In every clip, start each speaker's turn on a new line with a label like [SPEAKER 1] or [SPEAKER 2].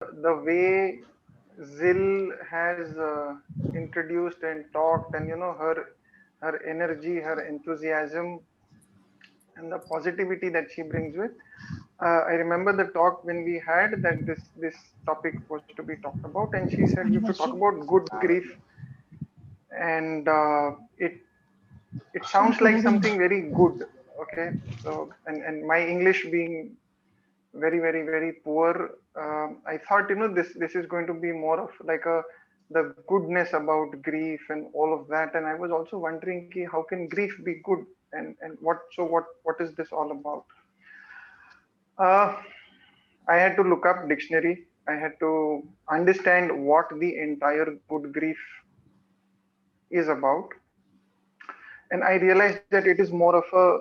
[SPEAKER 1] the way Zil has introduced and talked, and her energy, her enthusiasm, and the positivity that she brings with. I remember the talk when we had that this topic was to be talked about, and she said we have to talk about good grief, and it sounds like something very good. Okay, so and my English being very poor, I thought this is going to be more of like a the goodness about grief and all of that, and I was also wondering ki, how can grief be good, and what is this all about? uh, I had to look up dictionary. I had to understand what the entire good grief is about, and I realized that it is more of a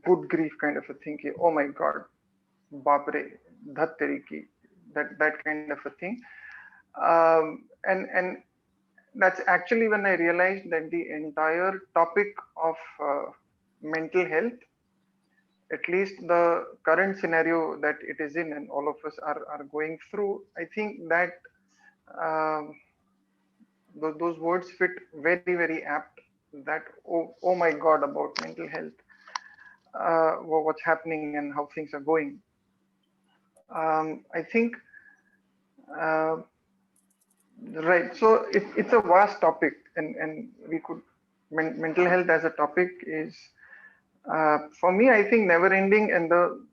[SPEAKER 1] good grief kind of a thing ki, oh my god, bapre, dhat teri ki, that kind of a thing. And that's actually when I realized that the entire topic of mental health, at least the current scenario that it is in and all of us are going through, I think that um, those words fit very apt, that oh my god about mental health, what's happening and how things are going. I think uh, right. So it's a vast topic, and we could mental health as a topic is for me, I think, never ending, and the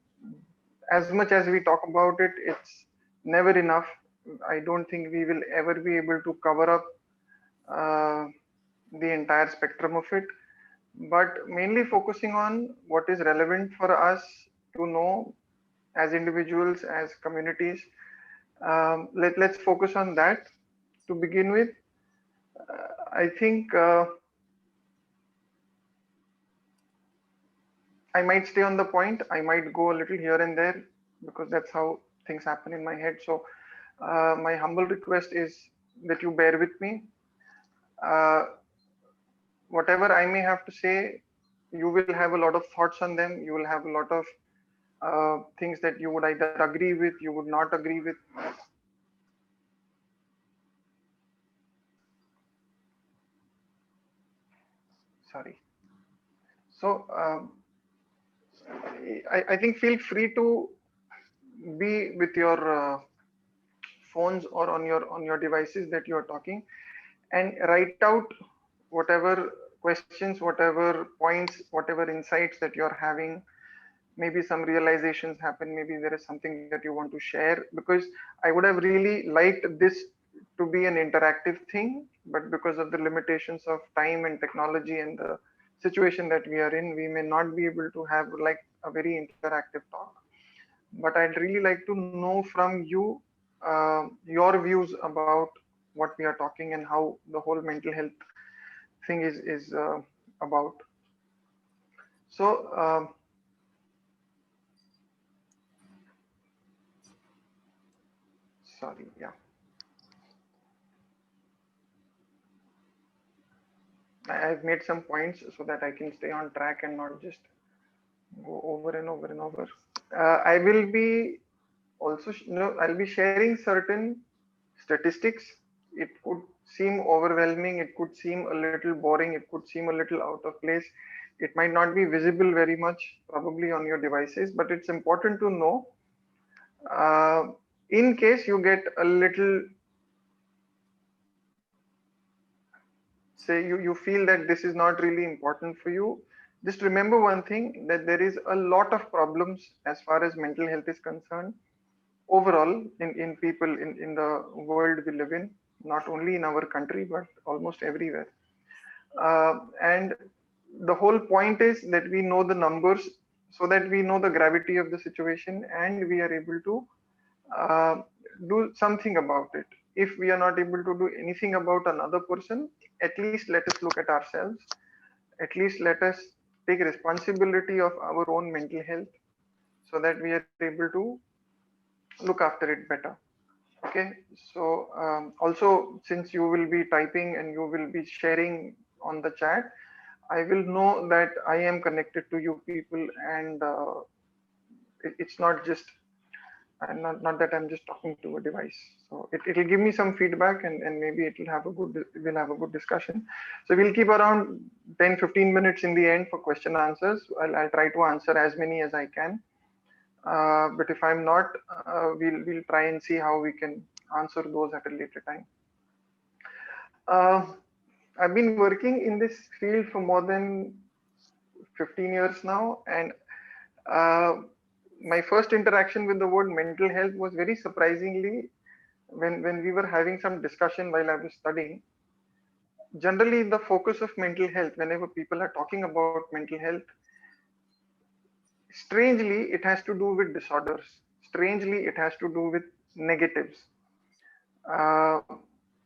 [SPEAKER 1] as much as we talk about it, it's never enough. I don't think we will ever be able to cover up uh, the entire spectrum of it, but mainly focusing on what is relevant for us to know as individuals, as communities. Let's focus on that to begin with. I think I might stay on the point. I might go a little here and there because that's how things happen in my head. So, my humble request is that you bear with me. Uh, Whatever I may have to say, you will have a lot of thoughts on them. You will have a lot of things that you would either agree with, you would not agree with. Sorry. So, I think feel free to be with your phones or on your devices that you are talking, and write out whatever questions, whatever points, whatever insights that you're having. Maybe some realizations happen, maybe there is something that you want to share, because I would have really liked this to be an interactive thing, but because of the limitations of time and technology and the situation that we are in, we may not be able to have like a very interactive talk. But I'd really like to know from you your views about what we are talking and how the whole mental health thing is about. So sorry, yeah, I've made some points so that I can stay on track and not just go over and over and over. I will be also, I'll be sharing certain statistics. It could seem overwhelming, it could seem a little boring, it could seem a little out of place. It might not be visible very much, probably on your devices, but it's important to know. Uh, in case you get a little, say you feel that this is not really important for you, just remember one thing, that there is a lot of problems as far as mental health is concerned overall in people in the world we live in, not only in our country but almost everywhere. And the whole point is that we know the numbers, so that we know the gravity of the situation and we are able to uh, do something about it. If we are not able to do anything about another person, at least let us look at ourselves. At least let us take responsibility of our own mental health, so that we are able to look after it better. Okay, so also, since you will be typing and you will be sharing on the chat, I will know that I am connected to you people, and it's not just and not that I'm just talking to a device. So it'll give me some feedback, and maybe we'll have a good discussion. So we'll keep around 10-15 minutes in the end for question answers. I'll try to answer as many as I can. But if I'm not, we'll try and see how we can answer those at a later time. Uh, I've been working in this field for more than 15 years now, and uh, my first interaction with the word mental health was very surprisingly when we were having some discussion while I was studying. Generally, the focus of mental health, whenever people are talking about mental health, strangely, it has to do with disorders. Strangely, it has to do with negatives. Uh,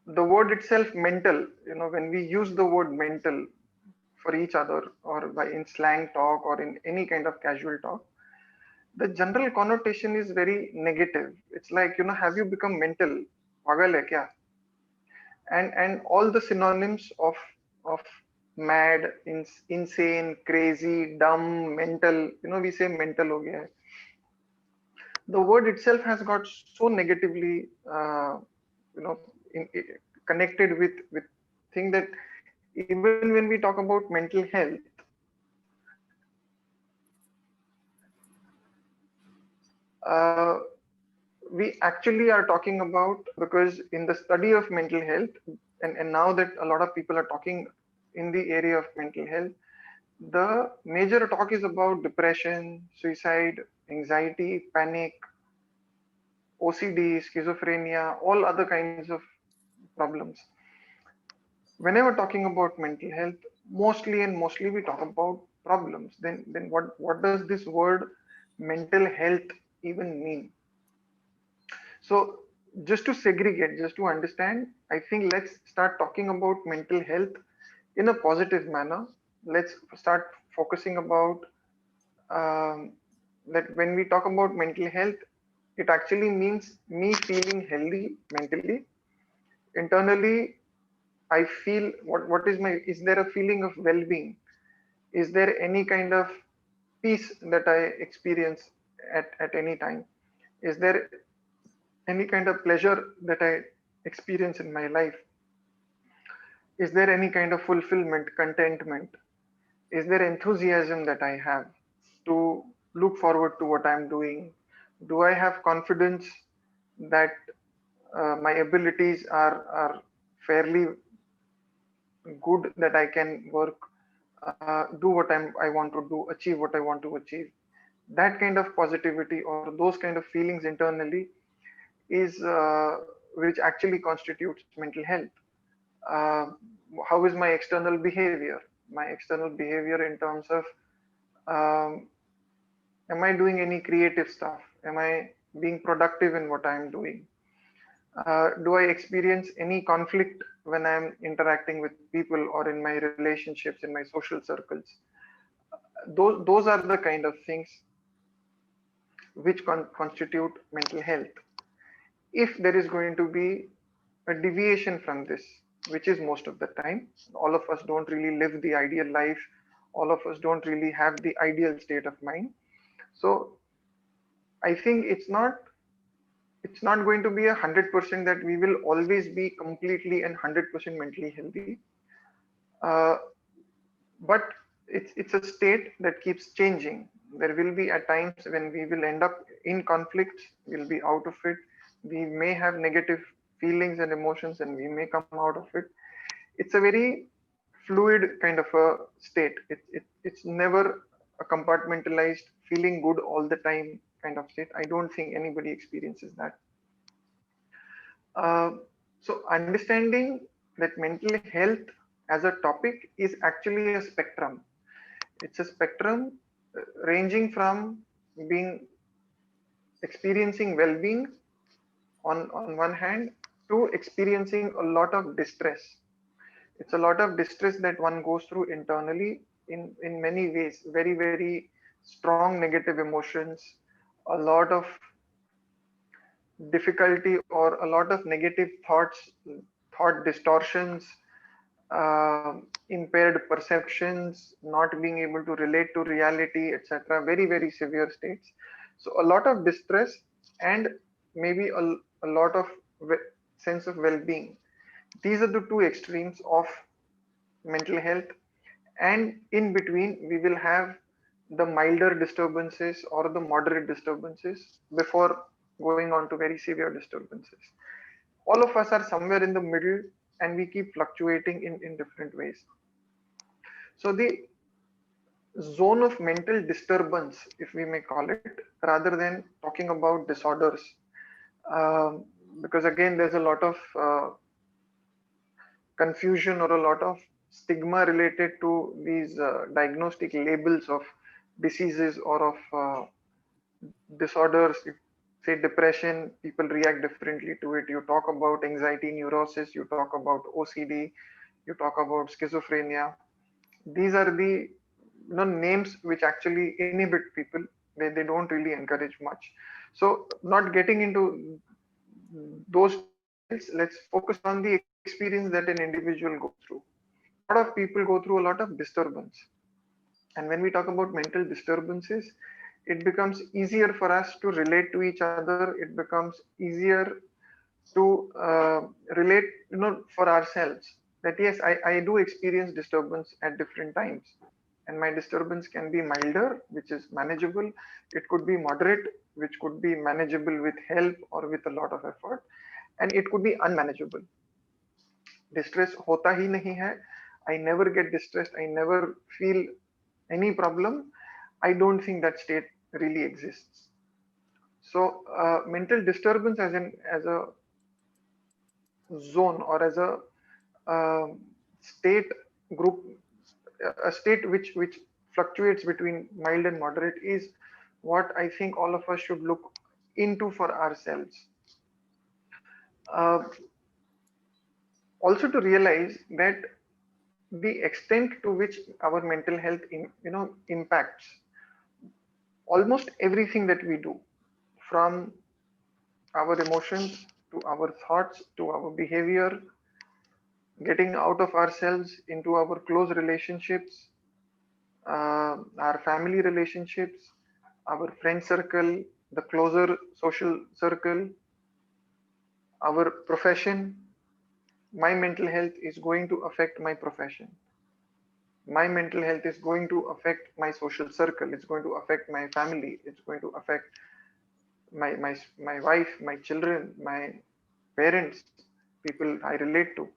[SPEAKER 1] the word itself, mental, when we use the word mental for each other or by in slang talk or in any kind of casual talk, the general connotation is very negative. It's like, have you become mental? Pagal hai kya? And all the synonyms of mad, insane, crazy, dumb, mental, we say mental ho gaya hai. The word itself has got so negatively you know connected with thing that even when we talk about mental health, uh, we actually are talking about, because in the study of mental health, and now that a lot of people are talking in the area of mental health, the major talk is about depression, suicide, anxiety, panic, OCD, schizophrenia, all other kinds of problems. Whenever talking about mental health, mostly we talk about problems. Then what does this word mental health even mean? So just to segregate, just to understand, I think let's start talking about mental health in a positive manner. Let's start focusing about that when we talk about mental health, it actually means me feeling healthy mentally. Internally, I feel is there a feeling of well-being? Is there any kind of peace that I experience at any time? Is there any kind of pleasure that I experience in my life? Is there any kind of fulfillment, contentment? Is there enthusiasm that I have to look forward to what I'm doing? Do I have confidence that my abilities are fairly good, that I can work, do what I want to do, achieve what I want to achieve? That kind of positivity or those kind of feelings internally is which actually constitutes mental health. Uh, how is my external behavior? My external behavior in terms of um, am I doing any creative stuff? Am I being productive in what I'm doing? Do I experience any conflict when I'm interacting with people or in my relationships, in my social circles? Those are the kind of things which constitute mental health. If there is going to be a deviation from this, which is most of the time, all of us don't really live the ideal life, all of us don't really have the ideal state of mind. So I think it's not going to be 100% that we will always be completely and 100% mentally healthy. Uh, but it's a state that keeps changing. There will be at times when we will end up in conflicts, we'll be out of it. We may have negative feelings and emotions, and we may come out of it. It's a very fluid kind of a state. It's never a compartmentalized feeling good all the time kind of state. I don't think anybody experiences that. Uh, so understanding that mental health as a topic is actually a spectrum. It's a spectrum ranging from being experiencing well-being on one hand to experiencing a lot of distress. It's a lot of distress that one goes through internally in many ways, very, very strong negative emotions, a lot of difficulty or a lot of negative thoughts, thought distortions, impaired perceptions, not being able to relate to reality, etc. Very, very severe states. So a lot of distress and maybe a lot of sense of well-being. These are the two extremes of mental health, and in between we will have the milder disturbances or the moderate disturbances before going on to very severe disturbances. All of us are somewhere in the middle, and we keep fluctuating in different ways. So the zone of mental disturbance, if we may call it, rather than talking about disorders, um, because again there's a lot of confusion or a lot of stigma related to these diagnostic labels of diseases or of disorders. If, say, depression, people react differently to it. You talk about anxiety neurosis, you talk about OCD, you talk about schizophrenia. These are the names which actually inhibit people. They don't really encourage much. So not getting into those details, let's focus on the experience that an individual goes through. A lot of people go through a lot of disturbance. And when we talk about mental disturbances, it becomes easier for us to relate to each other. It becomes easier to relate, for ourselves. That yes, I do experience disturbance at different times, and my disturbance can be milder, which is manageable. It could be moderate, which could be manageable with help or with a lot of effort, and it could be unmanageable. Distress hota hi nahi hai. I never get distressed. I never feel any problem. I don't think that state really exists. So mental disturbance as a zone or as a state group, a state which fluctuates between mild and moderate, is what I think all of us should look into for ourselves. Uh, Also to realize that the extent to which our mental health impacts almost everything that we do, from our emotions to our thoughts to our behavior, getting out of ourselves into our close relationships, our family relationships, our friend circle, the closer social circle, our profession. My mental health is going to affect my profession. My mental health is going to affect my social circle. It's going to affect my family. It's going to affect my wife, my children, my parents, people I relate to.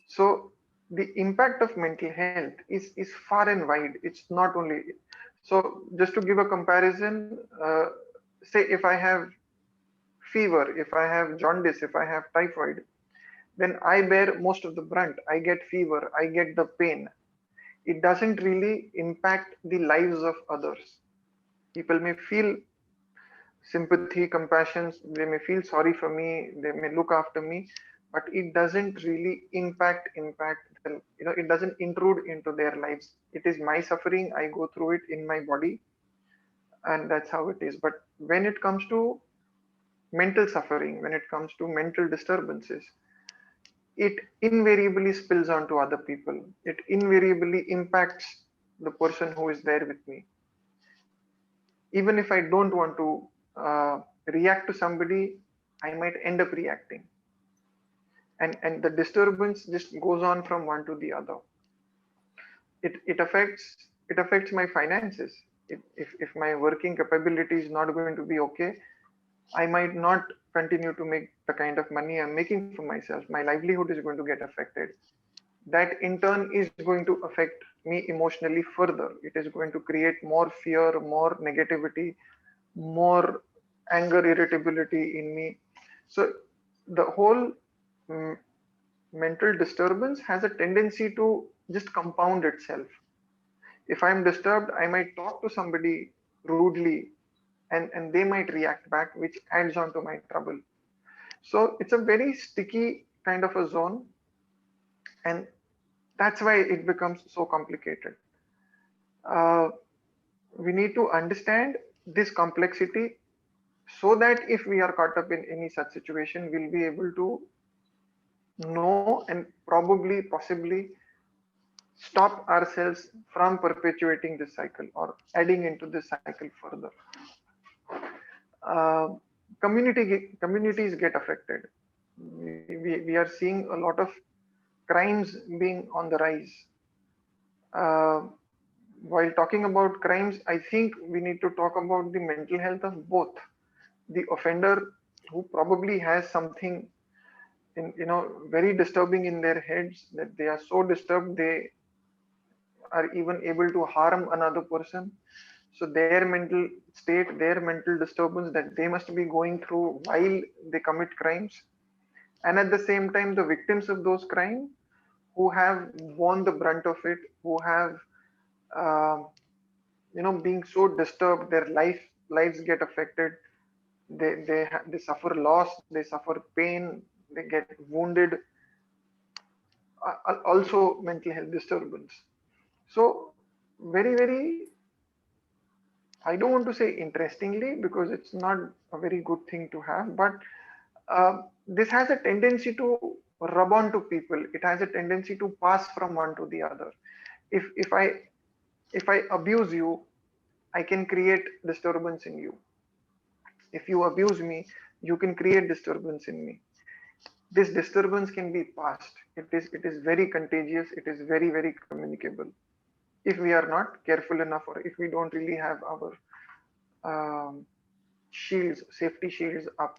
[SPEAKER 1] So the impact of mental health is far and wide. It's not only, so just to give a comparison, say if I have fever, if I have jaundice, if I have typhoid, then I bear most of the brunt. I get fever, I get the pain. It doesn't really impact the lives of others. People may feel sympathy, compassion, they may feel sorry for me, they may look after me, but it doesn't really impact them. It doesn't intrude into their lives. It is my suffering, I go through it in my body, and that's how it is. But when it comes to mental suffering, when it comes to mental disturbances, it invariably spills onto other people. It invariably impacts the person who is there with me. Even if I don't want to react to somebody, I might end up reacting, and the disturbance just goes on from one to the other. It affects my finances. If my working capability is not going to be okay, I might not continue to make the kind of money I'm making for myself. My livelihood is going to get affected. That in turn is going to affect me emotionally further. It is going to create more fear, more negativity, more anger, irritability in me. So the whole mm, mental disturbance has a tendency to just compound itself. If I'm disturbed, I might talk to somebody rudely, and they might react back, which adds on to my trouble. So it's a very sticky kind of a zone, and that's why it becomes so complicated. Uh, we need to understand this complexity so that if we are caught up in any such situation, we'll be able to know and probably, possibly stop ourselves from perpetuating this cycle or adding into this cycle further. Uh, communities get affected. We are seeing a lot of crimes being on the rise. Uh, while talking about crimes, I think we need to talk about the mental health of both the offender, who probably has something in, very disturbing in their heads, that they are so disturbed they are even able to harm another person. So their mental state, their mental disturbance that they must be going through while they commit crimes, and at the same time the victims of those crimes who have borne the brunt of it, who have uh, being so disturbed, their lives get affected. They suffer loss, they suffer pain, they get wounded, also mental health disturbance. So very, I don't want to say interestingly, because it's not a very good thing to have, but this has a tendency to rub on to people. It has a tendency to pass from one to the other. If i if i abuse you, I can create disturbance in you. If you abuse me, you can create disturbance in me. This disturbance can be passed. It is very contagious. It is very communicable, if we are not careful enough, or if we don't really have our um, safety shields up.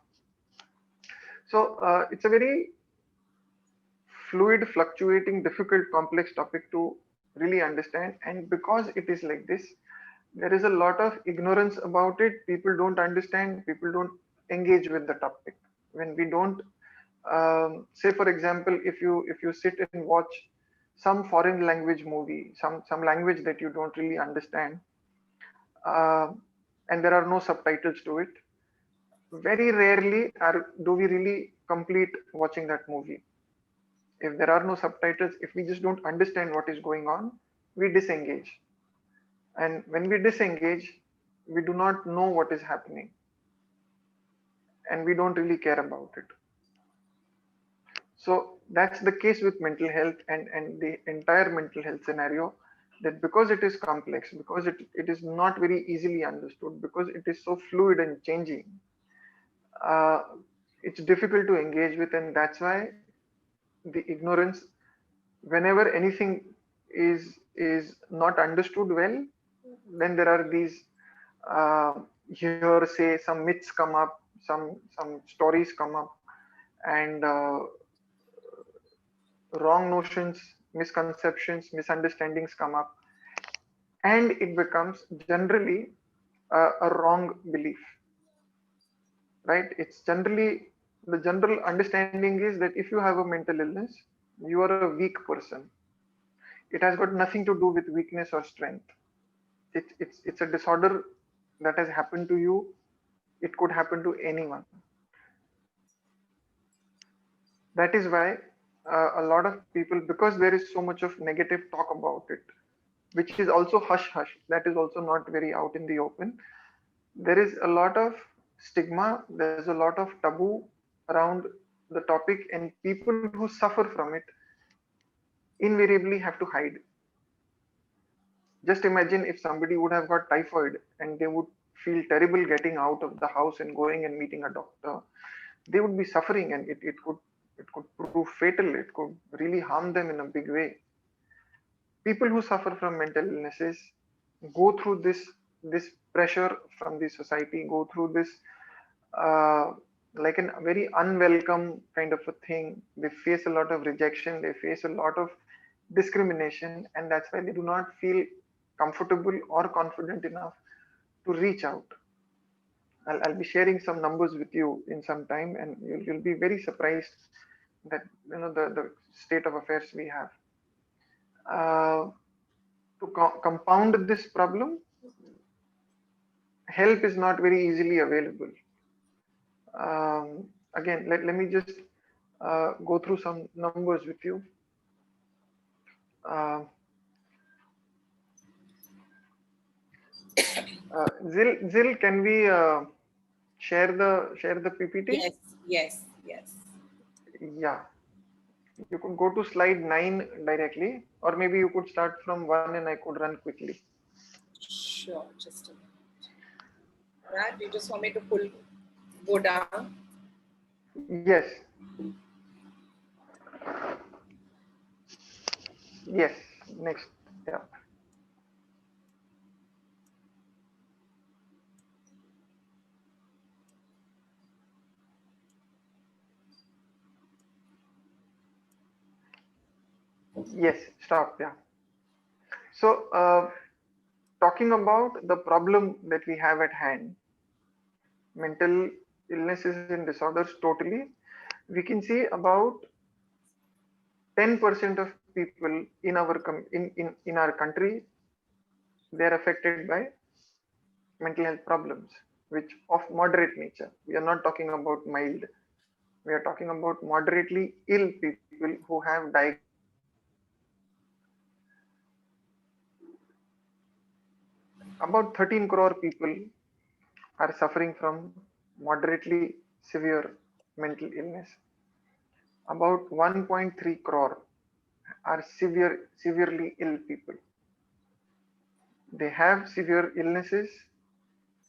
[SPEAKER 1] So it's a very fluid, fluctuating, difficult, complex topic to really understand. And because it is like this, there is a lot of ignorance about it. People don't understand, people don't engage with the topic. When we don't, say for example, if you sit and watch some foreign language movie, some language that you don't really understand, uh, and there are no subtitles to it, very rarely do we really complete watching that movie. If there are no subtitles, if we just don't understand what is going on, we disengage. And when we disengage, we do not know what is happening, and we don't really care about it. So that's the case with mental health, and the entire mental health scenario, that because it is complex, because it is not very easily understood, because it is so fluid and changing, uh, it's difficult to engage with. And that's why the ignorance, whenever anything is not understood well, then there are these uh, hearsay, some myths come up, some stories come up, and wrong notions, misconceptions, misunderstandings come up, and it becomes generally a wrong belief, right? It's generally, the general understanding is that if you have a mental illness, you are a weak person. It has got nothing to do with weakness or strength. It's a disorder that has happened to you. It could happen to anyone. That is why a lot of people, because there is so much of negative talk about it, which is also hush hush, that is also not very out in the open. There is a lot of stigma, there's a lot of taboo around the topic, and people who suffer from it invariably have to hide. Just imagine if somebody would have got typhoid and they would feel terrible getting out of the house and going and meeting a doctor. They would be suffering, and it could prove fatal. It could really harm them in a big way. People who suffer from mental illnesses go through this pressure from the society, go through this uh, like a very unwelcome kind of a thing. They face a lot of rejection, they face a lot of discrimination, and that's why they do not feel comfortable or confident enough to reach out. I'll be sharing some numbers with you in some time, and you'll be very surprised that the state of affairs we have. Uh, to compound this problem, help is not very easily available. Again, let me just go through some numbers with you. Uh, Zil, can we share the PPT?
[SPEAKER 2] Yes, yes, yes.
[SPEAKER 1] Yeah, you could go to slide 9 directly, or maybe you could start from 1 and I could run quickly.
[SPEAKER 2] Sure, just a minute. That you just want me to pull go down?
[SPEAKER 1] Yes. Yes. Next. Yeah. Yes. Stop. Yeah. So, talking about the problem that we have at hand, mental illnesses and disorders totally, we can see about 10% of people in our in our country, they are affected by mental health problems, which of moderate nature. We are not talking about mild. We are talking about moderately ill people who have about 13 crore people are suffering from moderately severe mental illness. About 1.3 crore are severely ill people. They have severe illnesses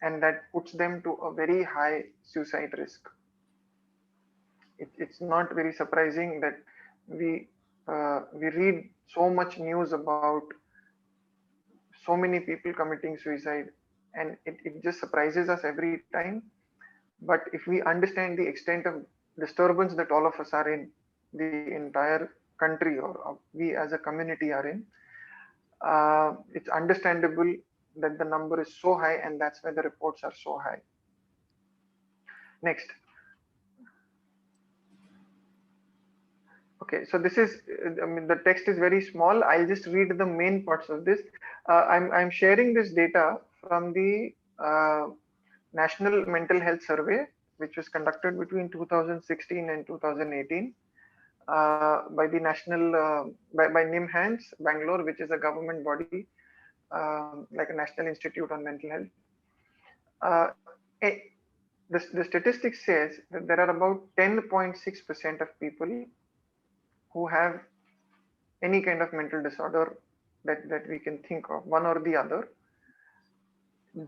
[SPEAKER 1] and that puts them to a very high suicide risk. It's not very surprising that we read so much news about so many people committing suicide, and it just surprises us every time. But if we understand the extent of disturbance that all of us are in, the entire country or we as a community are in, it's understandable that the number is so high, and that's why the reports are so high. Next. Okay, so this is, I mean, the text is very small. I'll just read the main parts of this. I'm sharing this data from the National Mental Health Survey, which was conducted between 2016 and 2018 by the national by NIMHANS Bangalore, which is a government body like a National Institute on Mental Health. Uh, eh, the statistics says that there are about 10.6% of people who have any kind of mental disorder that we can think of, one or the other.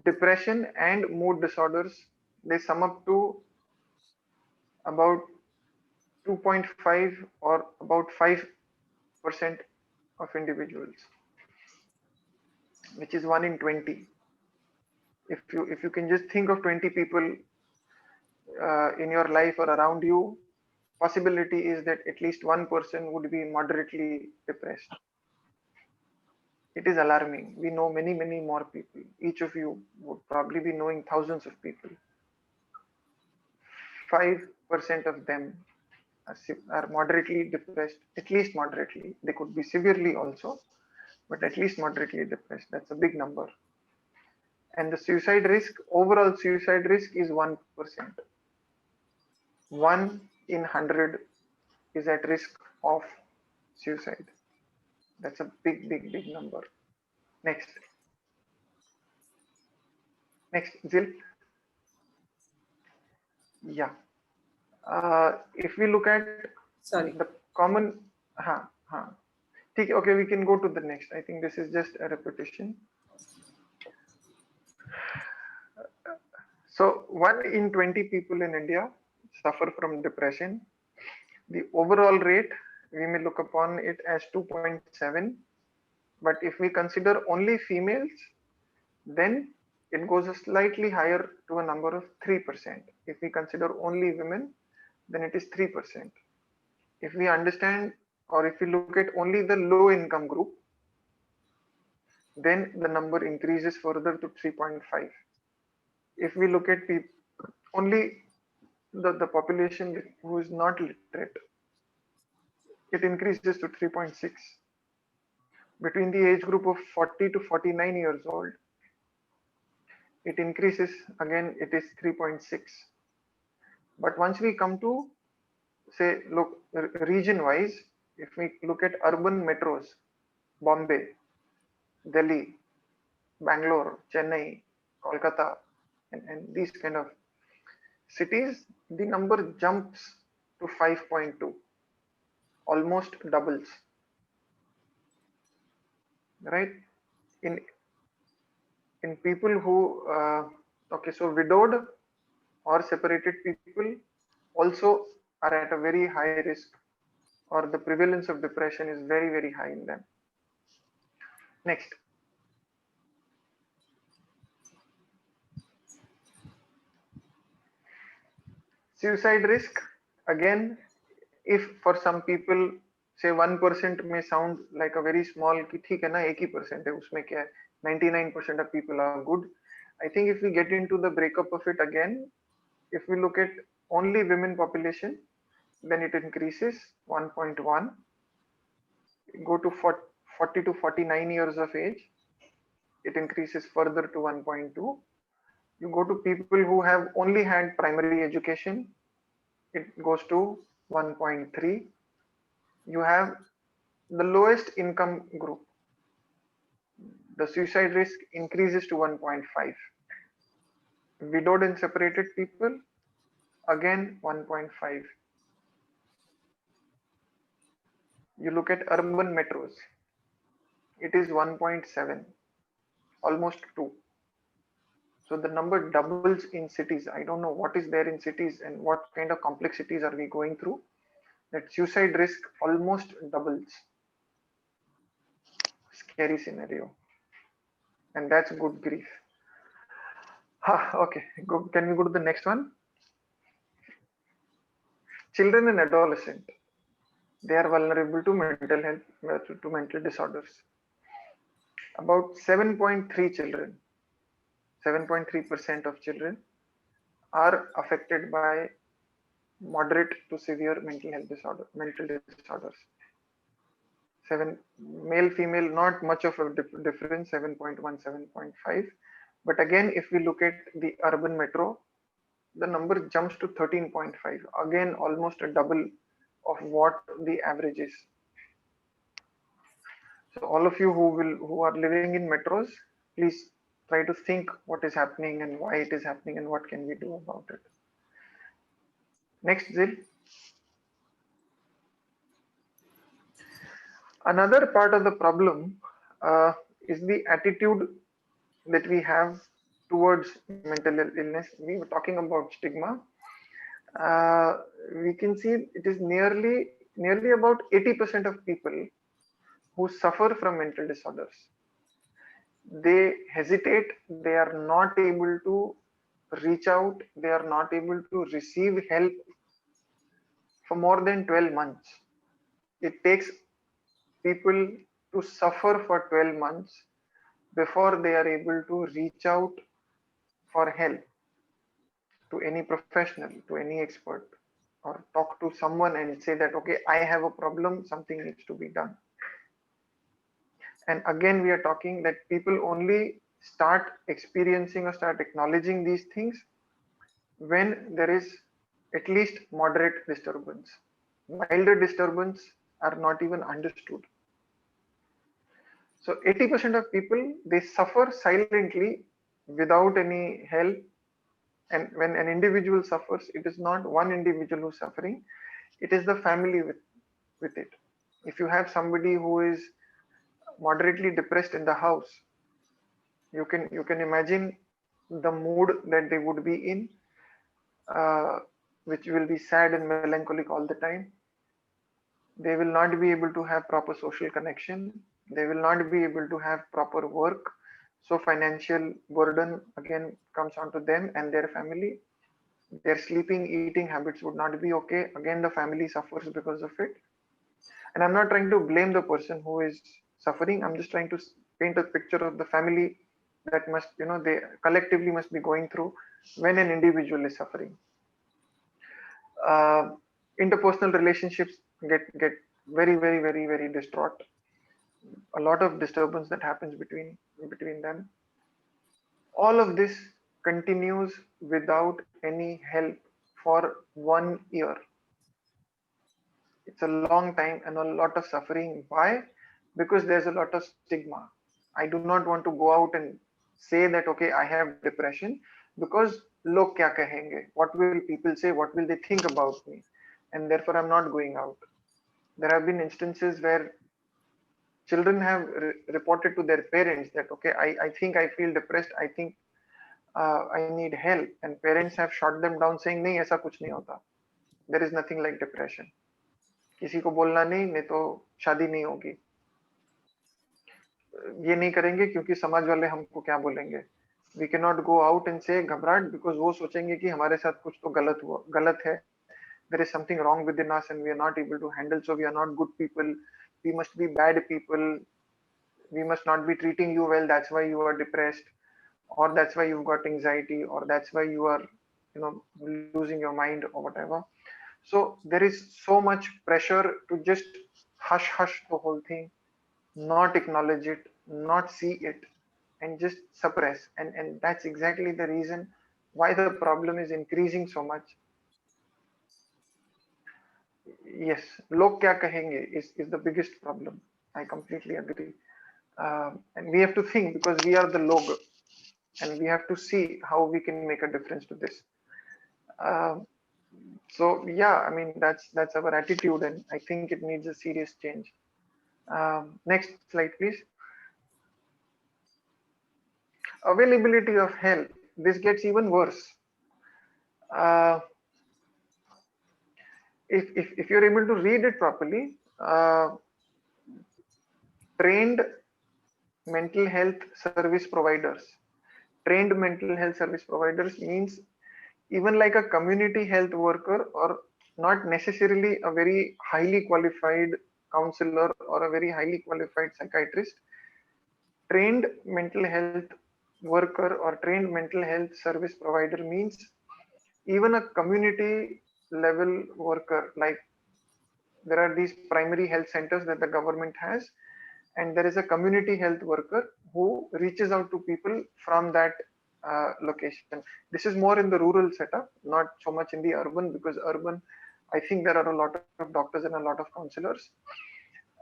[SPEAKER 1] Depression and mood disorders, they sum up to about 2.5 or about 5% of individuals, which is 1 in 20. If you can just think of 20 people in your life or around you, possibility is that at least one person would be moderately depressed. It is alarming. We know many more people. Each of you would probably be knowing thousands of people. 5% of them are moderately depressed, at least moderately. They could be severely also, but at least moderately depressed. That's a big number. And the suicide risk, overall suicide risk is 1%. 1 in 100 is at risk of suicide. That's a big number. Next. Next, Jill. Yeah. If we look at
[SPEAKER 2] Sorry.
[SPEAKER 1] the common, okay, we can go to the next. I think this is just a repetition. So 1 in 20 people in India suffer from depression. The overall rate, we may look upon it as 2.7. But if we consider only females, then it goes slightly higher to a number of 3%. If we consider only women, then it is 3%. If we understand, or if we look at only the low income group, then the number increases further to 3.5. If we look at only the population who is not literate, it increases to 3.6. Between the age group of 40 to 49 years old, it increases again, it is 3.6. But once we come to, say, look region wise, if we look at urban metros, Bombay, Delhi, Bangalore, Chennai, Kolkata, and these kind of cities, the number jumps to 5.2, almost doubles. Right? In people who okay, so widowed, or separated people also are at a very high risk, or the prevalence of depression is very, very high in them. Next. Suicide risk, again, if for some people, say 1% may sound like a very small, कि ठीक है ना, 1% है, उसमें क्या है, 99% of people are good. I think if we get into the breakup of it again, if we look at only women population, then it increases 1.1. Go to 40 to 49 years of age, it increases further to 1.2. You go to people who have only had primary education, it goes to 1.3. You have the lowest income group, the suicide risk increases to 1.5. Widowed and separated people, again 1.5. You look at urban metros, it is 1.7, almost 2. So the number doubles in cities. I don't know what is there in cities and what kind of complexities are we going through, that suicide risk almost doubles. Scary scenario. And that's good grief. Okay, can we go to the next one? Children and adolescent, they are vulnerable to mental health, to mental disorders. About 7.3 children, 7.3% of children are affected by moderate to severe mental disorders. 7, male, female, not much of a difference, 7.1, 7.5. But again, if we look at the urban metro, the number jumps to 13.5. Again, almost a double of what the average is. So all of you who are living in metros, please try to think what is happening and why it is happening and what can we do about it. Next, Zil. Another part of the problem is the attitude that we have towards mental illness. We were talking about stigma. We can see it is nearly about 80% of people who suffer from mental disorders. They hesitate, they are not able to reach out, they are not able to receive help for more than 12 months. It takes people to suffer for 12 months before they are able to reach out for help to any professional, to any expert, or talk to someone and say that, okay, I have a problem, something needs to be done. And again, we are talking that people only start experiencing or start acknowledging these things when there is at least moderate disturbance. Milder disturbance are not even understood. So 80% of people, they suffer silently without any help. And when an individual suffers, it is not one individual who's suffering, it is the family with it. If you have somebody who is moderately depressed in the house, you can imagine the mood that they would be in, which will be sad and melancholic all the time. They will not be able to have proper social connection. They will not be able to have proper work. So financial burden again comes onto them and their family. Their sleeping, eating habits would not be okay. Again, the family suffers because of it. And I'm not trying to blame the person who is suffering. I'm just trying to paint a picture of the family that must, they collectively must be going through when an individual is suffering. Interpersonal relationships get very, very, very, very distraught. A lot of disturbance that happens between them. All of this continues without any help for 1 year. It's a long time and a lot of suffering. Why? Because there's a lot of stigma. I do not want to go out and say that, okay, I have depression, because log kya kahenge? What will people say? What will they think about me? And therefore, I'm not going out. There have been instances where children have reported to their parents that, okay, I think I feel depressed. I think I need help, and parents have shot them down saying नहीं ऐसा कुछ नहीं होता, there is nothing like depression, किसी को बोलना नहीं तो शादी नहीं होगी, ये नहीं करेंगे क्योंकि समाज वाले हमको क्या बोलेंगे, we can not go out and से घबराहट, बिकॉज वो सोचेंगे कि हमारे साथ कुछ तो गलत है, there is something wrong within us and we are not able to handle, so we are not good people, we must be bad people, we must not be treating you well, that's why you are depressed, or that's why you've got anxiety, or that's why you are, you know, losing your mind or whatever. So there is so much pressure to just hush the whole thing, not acknowledge it, not see it, and just suppress, and that's exactly the reason why the problem is increasing so much. Yes, log kya kahenge is the biggest problem. I completely agree. And we have to think, because we are the log, and we have to see how we can make a difference to this. Um, so yeah, I mean, that's our attitude, and I think it needs a serious change. Next slide, please. Availability of help. This gets even worse. Uh, if you're able to read it properly, trained mental health service providers. Trained mental health service providers means even like a community health worker, or not necessarily a very highly qualified counselor or a very highly qualified psychiatrist. Trained mental health worker or trained mental health service provider means even a community level worker, like there are these primary health centers that the government has, and there is a community health worker who reaches out to people from that location. This is more in the rural setup, not so much in the urban, because urban, I think there are a lot of doctors and a lot of counselors.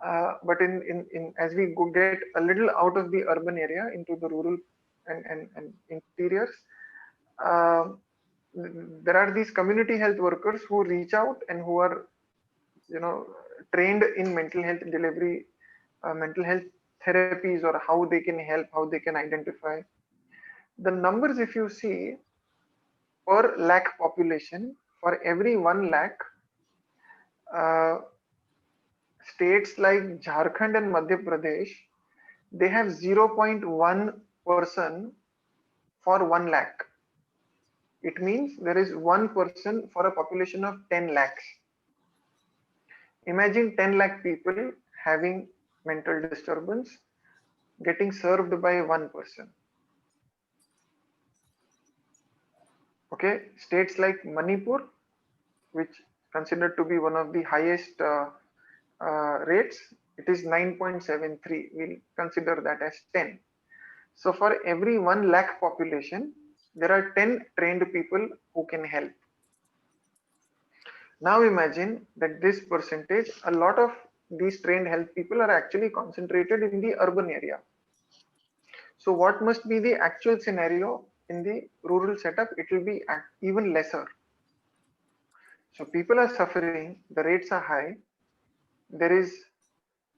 [SPEAKER 1] But in as we go get a little out of the urban area into the rural and interiors, uh, there are these community health workers who reach out and who are, you know, trained in mental health delivery, mental health therapies, or how they can help, how they can identify. The numbers, if you see, per lakh population, for every 1 lakh, uh, states like Jharkhand and Madhya Pradesh, they have 0.1 person for 1 lakh. It means there is one person for a population of 10 lakhs. Imagine 10 lakh people having mental disturbance getting served by one person. Okay, states like Manipur, which considered to be one of the highest rates, it is 9.73. We'll consider that as 10. So for every 1 lakh population, there are 10 trained people who can help. Now imagine that this percentage, a lot of these trained health people are actually concentrated in the urban area. So what must be the actual scenario in the rural setup? It will be even lesser. So people are suffering, the rates are high, there is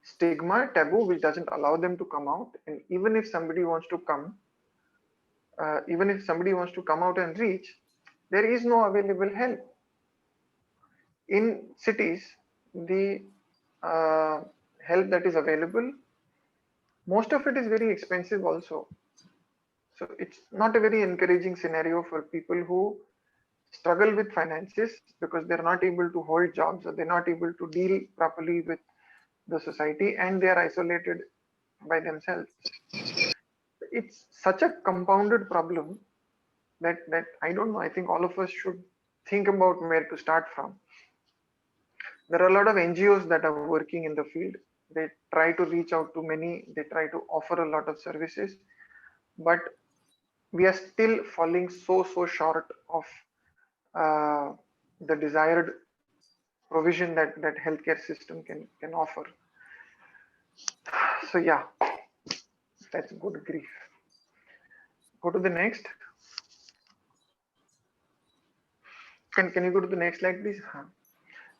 [SPEAKER 1] stigma, taboo, which doesn't allow them to come out. And even if somebody wants to come, even if somebody wants to come out and reach, there is no available help. In cities, the help that is available, most of it is very expensive also. So it's not a very encouraging scenario for people who struggle with finances, because they're not able to hold jobs, or they're not able to deal properly with the society, and they are isolated by themselves. It's such a compounded problem that I don't know. I think all of us should think about where to start from. There are a lot of NGOs that are working in the field. They try to reach out to many. They try to offer a lot of services, but we are still falling so short of uh, the desired provision that healthcare system can offer. So yeah, that's good grief. Go to the next. Can you go to the next slide, please?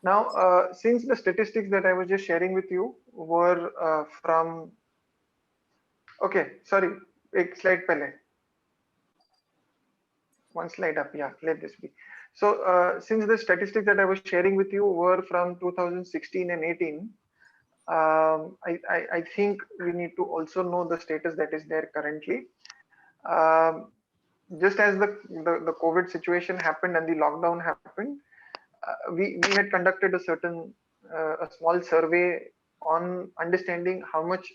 [SPEAKER 1] Now, since the statistics that I was just sharing with you were from, okay, sorry, एक slide पहले. One slide up, yeah, let this be. So since the statistics that I was sharing with you were from 2016 and 18, I think we need to also know the status that is there currently. Um, just as the COVID situation happened and the lockdown happened, we had conducted a certain a small survey on understanding how much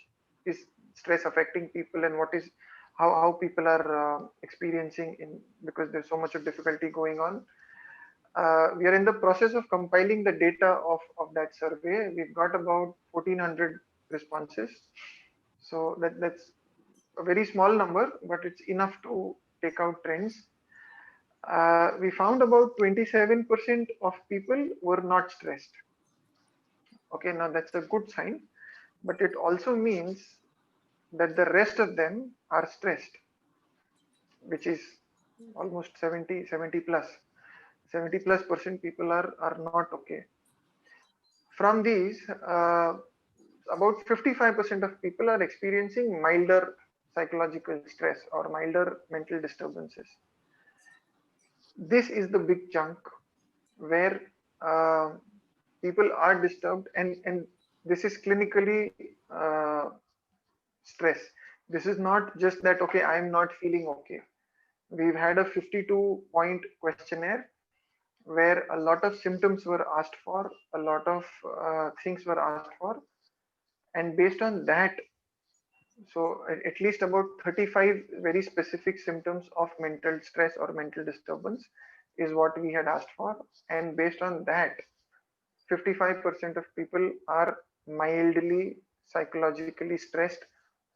[SPEAKER 1] is stress affecting people and what is how people are experiencing in, because there's so much of difficulty going on. We are in the process of compiling the data of that survey. We've got about 1400 responses, so that's a very small number, but it's enough to take out trends. We found about 27% of people were not stressed. Okay, now that's a good sign, but it also means that the rest of them are stressed, which is almost 70 plus. 70 plus percent people are not okay. From these, about 55% of people are experiencing milder psychological stress or milder mental disturbances. This is the big chunk where uh, people are disturbed, and this is clinically stress. This is not just that, okay, I am not feeling okay. We've had a 52-point questionnaire where a lot of symptoms were asked for, a lot of things were asked for, and based on that, so at least about 35 very specific symptoms of mental stress or mental disturbance is what we had asked for, and based on that, 55% of people are mildly psychologically stressed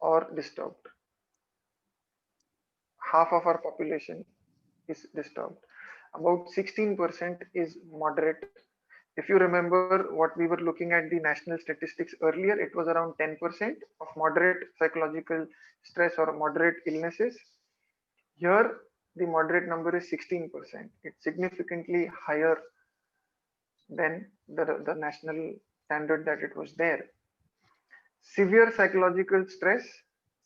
[SPEAKER 1] or disturbed. Half of our population is disturbed. About 16% is moderate. If you remember what we were looking at the national statistics earlier, it was around 10% of moderate psychological stress or moderate illnesses. Here, the moderate number is 16%. It's significantly higher than the national standard that it was there. Severe psychological stress,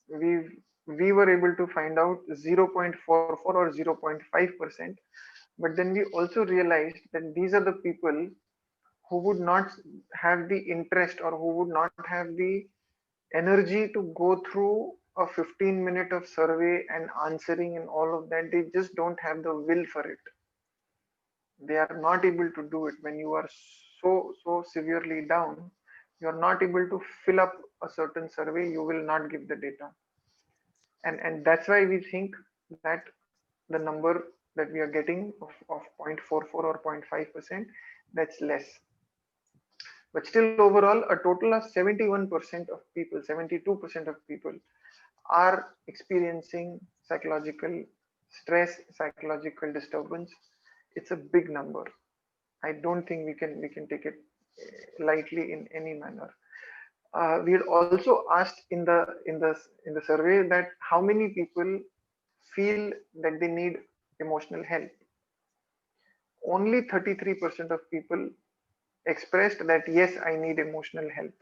[SPEAKER 1] we were able to find out 0.44 or 0.5%. But then we also realized that these are the people who would not have the interest or who would not have the energy to go through a 15-minute of survey and answering and all of that. They just don't have the will for it. They are not able to do it. When you are so severely down, you are not able to fill up a certain survey, you will not give the data. And that's why we think that the number that we are getting of 0.44 or 0.5%, that's less. But still, overall, a total of 71% of people, 72% of people are experiencing psychological stress, psychological disturbance. It's a big number. I don't think we can take it lightly in any manner. We had also asked in the survey that how many people feel that they need emotional help. Only 33% of people expressed that yes, I need emotional help,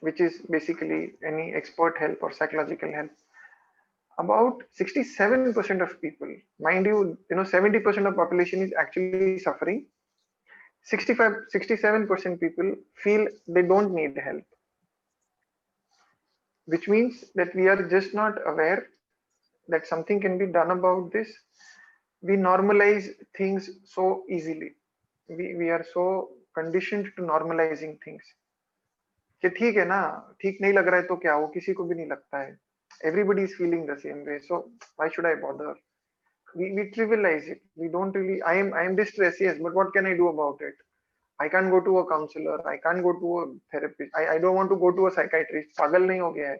[SPEAKER 1] which is basically any expert help or psychological help. About 67% of people, mind you, 70% of population is actually suffering. 67% people feel they don't need help, which means that we are just not aware that something can be done about this. We normalize things so easily. We are so conditioned to normalizing things कि ठीक है ना, ठीक नहीं लग रहा है तो क्या, वो किसी को भी नहीं लगता है. Everybody is feeling the same way, so why should I bother? We trivialize it. We don't really. I am distressed, yes, but what can I do about it? I can't go to a counselor. I can't go to a therapist. I don't want to go to a psychiatrist. पागल नहीं हो गया है.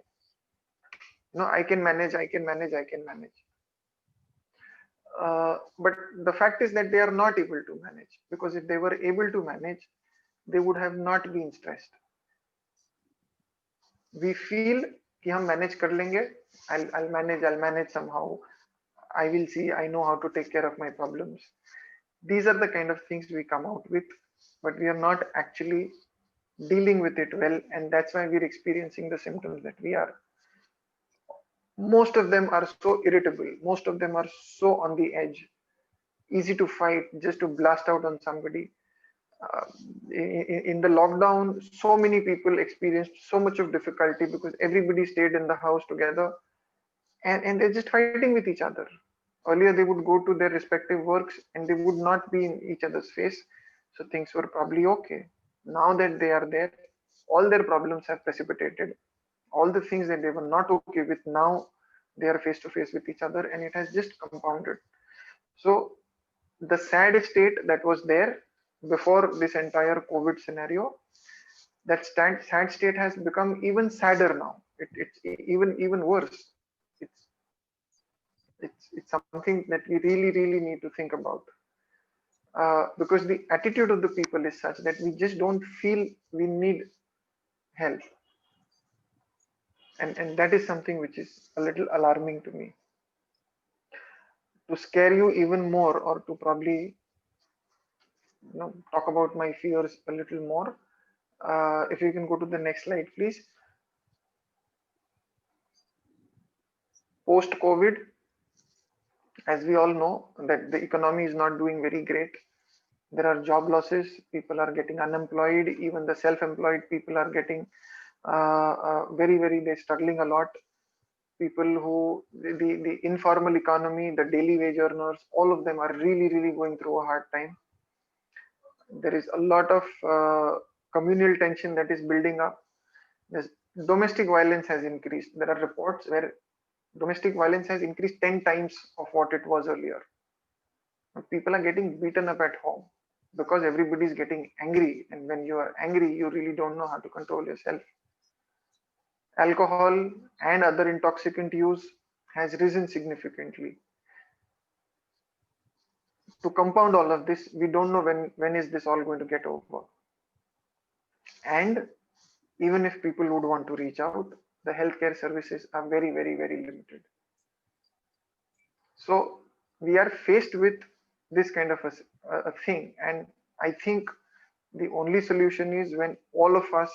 [SPEAKER 1] No, I can manage. I can manage. I can manage. But the fact is that they are not able to manage, because if they were able to manage, they would have not been stressed. We feel कि हम manage कर लेंगे. I'll manage somehow. I will see. I know how to take care of my problems. These are the kind of things we come out with, but we are not actually dealing with it well, and that's why we're experiencing the symptoms that we are. Most of them are so irritable. Most of them are so on the edge. easy to fight, just to blast out on somebody. uh, in the lockdown, so many people experienced so much of difficulty because everybody stayed in the house together, and they're just fighting with each other. Earlier, they would go to their respective works and they would not be in each other's face, so things were probably okay. Now that they are there, all their problems have precipitated. All the things that they were not okay with, now they are face to face with each other, and it has just compounded. So the sad state that was there before this entire COVID scenario, that sad state has become even sadder now. It's even worse. It's it's something that we really need to think about, because the attitude of the people is such that we just don't feel we need help, and that is something which is a little alarming to me. To scare you even more, or to probably talk about my fears a little more, if you can go to the next slide, please. Post COVID, as we all know, that the economy is not doing very great. There are job losses, people are getting unemployed, even the self-employed people are getting very, they're struggling a lot. People who, the informal economy, the daily wage earners, all of them are really going through a hard time. There is a lot of communal tension that is building up. There's, domestic violence has increased. There are reports where domestic violence has increased 10 times of what it was earlier. People are getting beaten up at home because everybody is getting angry, and when you are angry, you really don't know how to control yourself. Alcohol and other intoxicant use has risen significantly. To compound all of this, we don't know when is this all going to get over. And even if people would want to reach out, the healthcare services are very limited. So we are faced with this kind of a thing, and I think the only solution is when all of us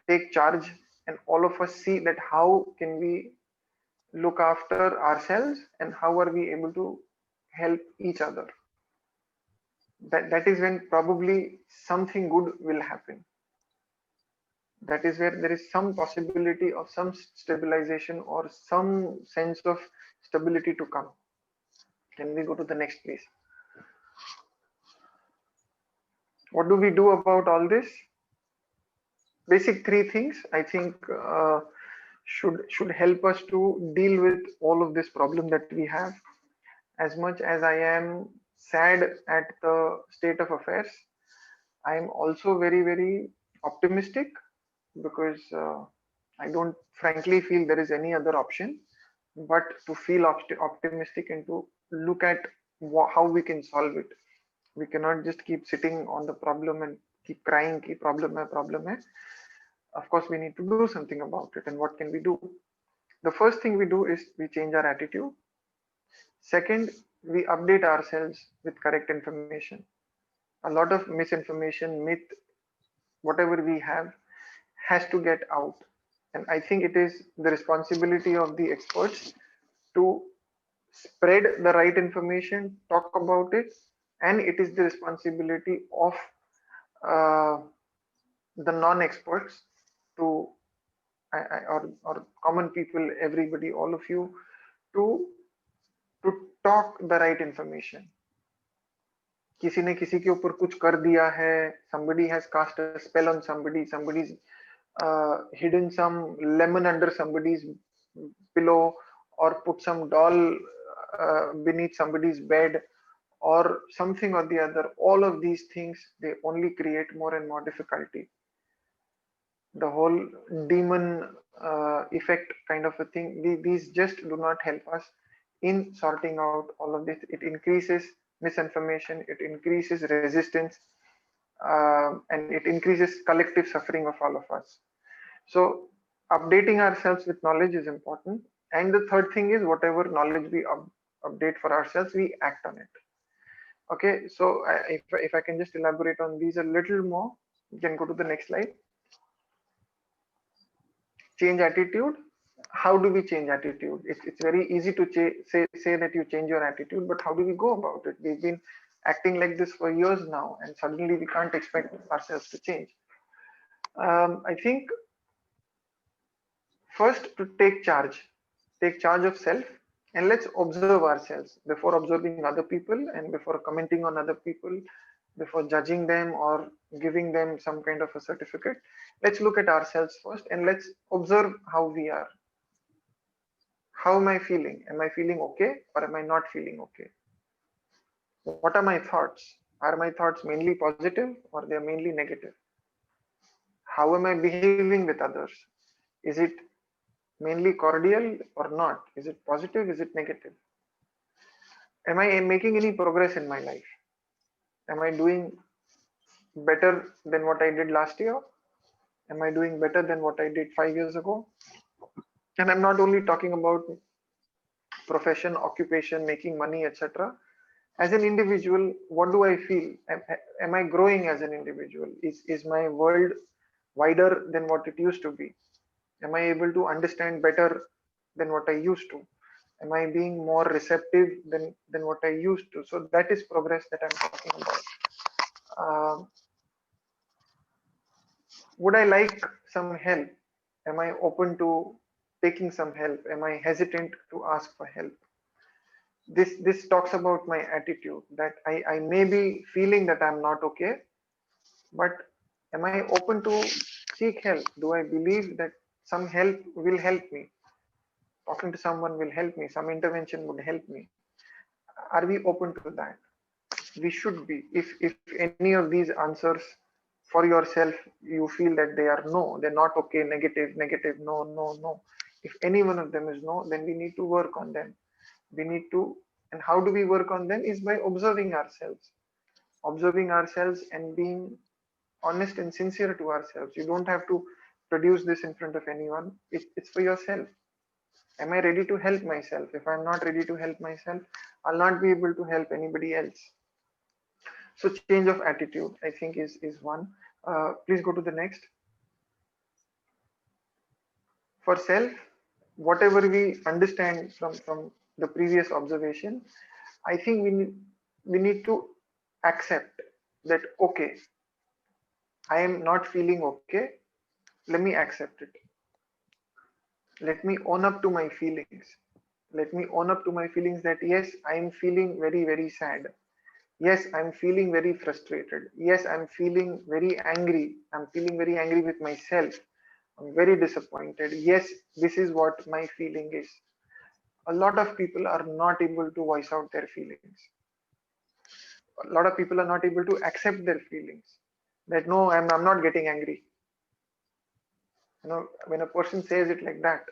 [SPEAKER 1] take charge and all of us see that how can we look after ourselves and how are we able to help each other. That is when probably something good will happen. That is where there is some possibility of some stabilization or some sense of stability to come. Can we go to the next, please? What do we do about all this? Basic three things I think should help us to deal with all of this problem that we have. As much as I am sad at the state of affairs, I am also very optimistic, because I don't frankly feel there is any other option but to feel optimistic and to look at how we can solve it. We cannot just keep sitting on the problem and keep crying, keep problem hai. Of course, we need to do something about it. And what can we do? The first thing we do is we change our attitude. Second, we update ourselves with correct information. A lot of misinformation, myth, whatever we have has to get out. And I think it is the responsibility of the experts to spread the right information, talk about it, and it is the responsibility of uh, the non-experts to or common people, everybody, all of you, to talk the right information. किसी ने किसी के ऊपर कुछ कर दिया है, somebody has cast a spell on somebody's hidden some lemon under somebody's pillow, or put some doll beneath somebody's bed, or something or the other. All of these things, they only create more and more difficulty. The whole demon effect kind of a thing, these just do not help us in sorting out all of this. It increases misinformation, it increases resistance, and it increases collective suffering of all of us. So updating ourselves with knowledge is important. And the third thing is, whatever knowledge we update for ourselves, we act on it. Okay, so if I can just elaborate on these a little more, you can go to the next slide. Change attitude, how do we change attitude? It's very easy to say that you change your attitude, but how do we go about it? We've been acting like this for years now, and suddenly we can't expect ourselves to change. I think first to take charge of self, and let's observe ourselves before observing other people and before commenting on other people, before judging them or giving them some kind of a certificate. Let's look at ourselves first and let's observe how we are. How am I feeling? Am I feeling okay or am I not feeling okay? What are my thoughts? Are my thoughts mainly positive or they are mainly negative? How am I behaving with others? Is it mainly cordial or not? Is it positive? Is it negative? Am I making any progress in my life? Am I doing better than what I did last year? Am I doing better than what I did 5 years ago? And I'm not only talking about profession, occupation, making money, etc. As an individual, what do I feel? Am I growing as an individual? Is my world wider than what it used to be? Am I able to understand better than what I used to? Am I being more receptive than what I used to? So that is progress that I'm talking about. Um, would I like some help? Am I open to taking some help? Am I hesitant to ask for help? This talks about my attitude, that I may be feeling that I'm not okay, but am I open to seek help? Do I believe that some help will help me? Talking to someone will help me, some intervention would help me. Are we open to that? We should be. If any of these answers for yourself you feel that they are no, they're not okay, negative, negative, no, no, no. If any one of them is no, then we need to work on them. We need to, and how do we work on them is by observing ourselves and being honest and sincere to ourselves. You don't have to produce this in front of anyone. It's for yourself. Am I ready to help myself? If I'm not ready to help myself, I'll not be able to help anybody else. So change of attitude, I think, is one. Please go to the next. For self, whatever we understand from the previous observation, I think we need to accept that, okay, I am not feeling okay. Let me accept it. Let me own up to my feelings. Let me own up to my feelings that yes, I am feeling very, very sad. Yes, I'm feeling very frustrated. Yes, I'm feeling very angry. I'm feeling very angry with myself. I'm very disappointed. Yes, this is what my feeling is. A lot of people are not able to voice out their feelings. A lot of people are not able to accept their feelings. That no, I'm not getting angry. When a person says it like that,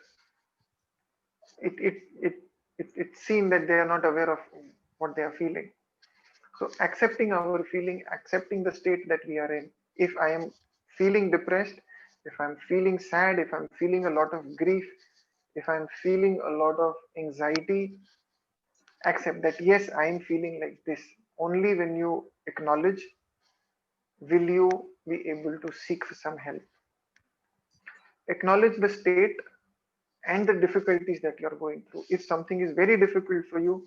[SPEAKER 1] it it it, it's seen that they are not aware of what they are feeling. So accepting our feeling, accepting the state that we are in. If I am feeling depressed, if I'm feeling sad, if I'm feeling a lot of grief, if I'm feeling a lot of anxiety, accept that yes, I am feeling like this. Only when you acknowledge will you be able to seek for some help. Acknowledge the state and the difficulties that you're going through. If something is very difficult for you,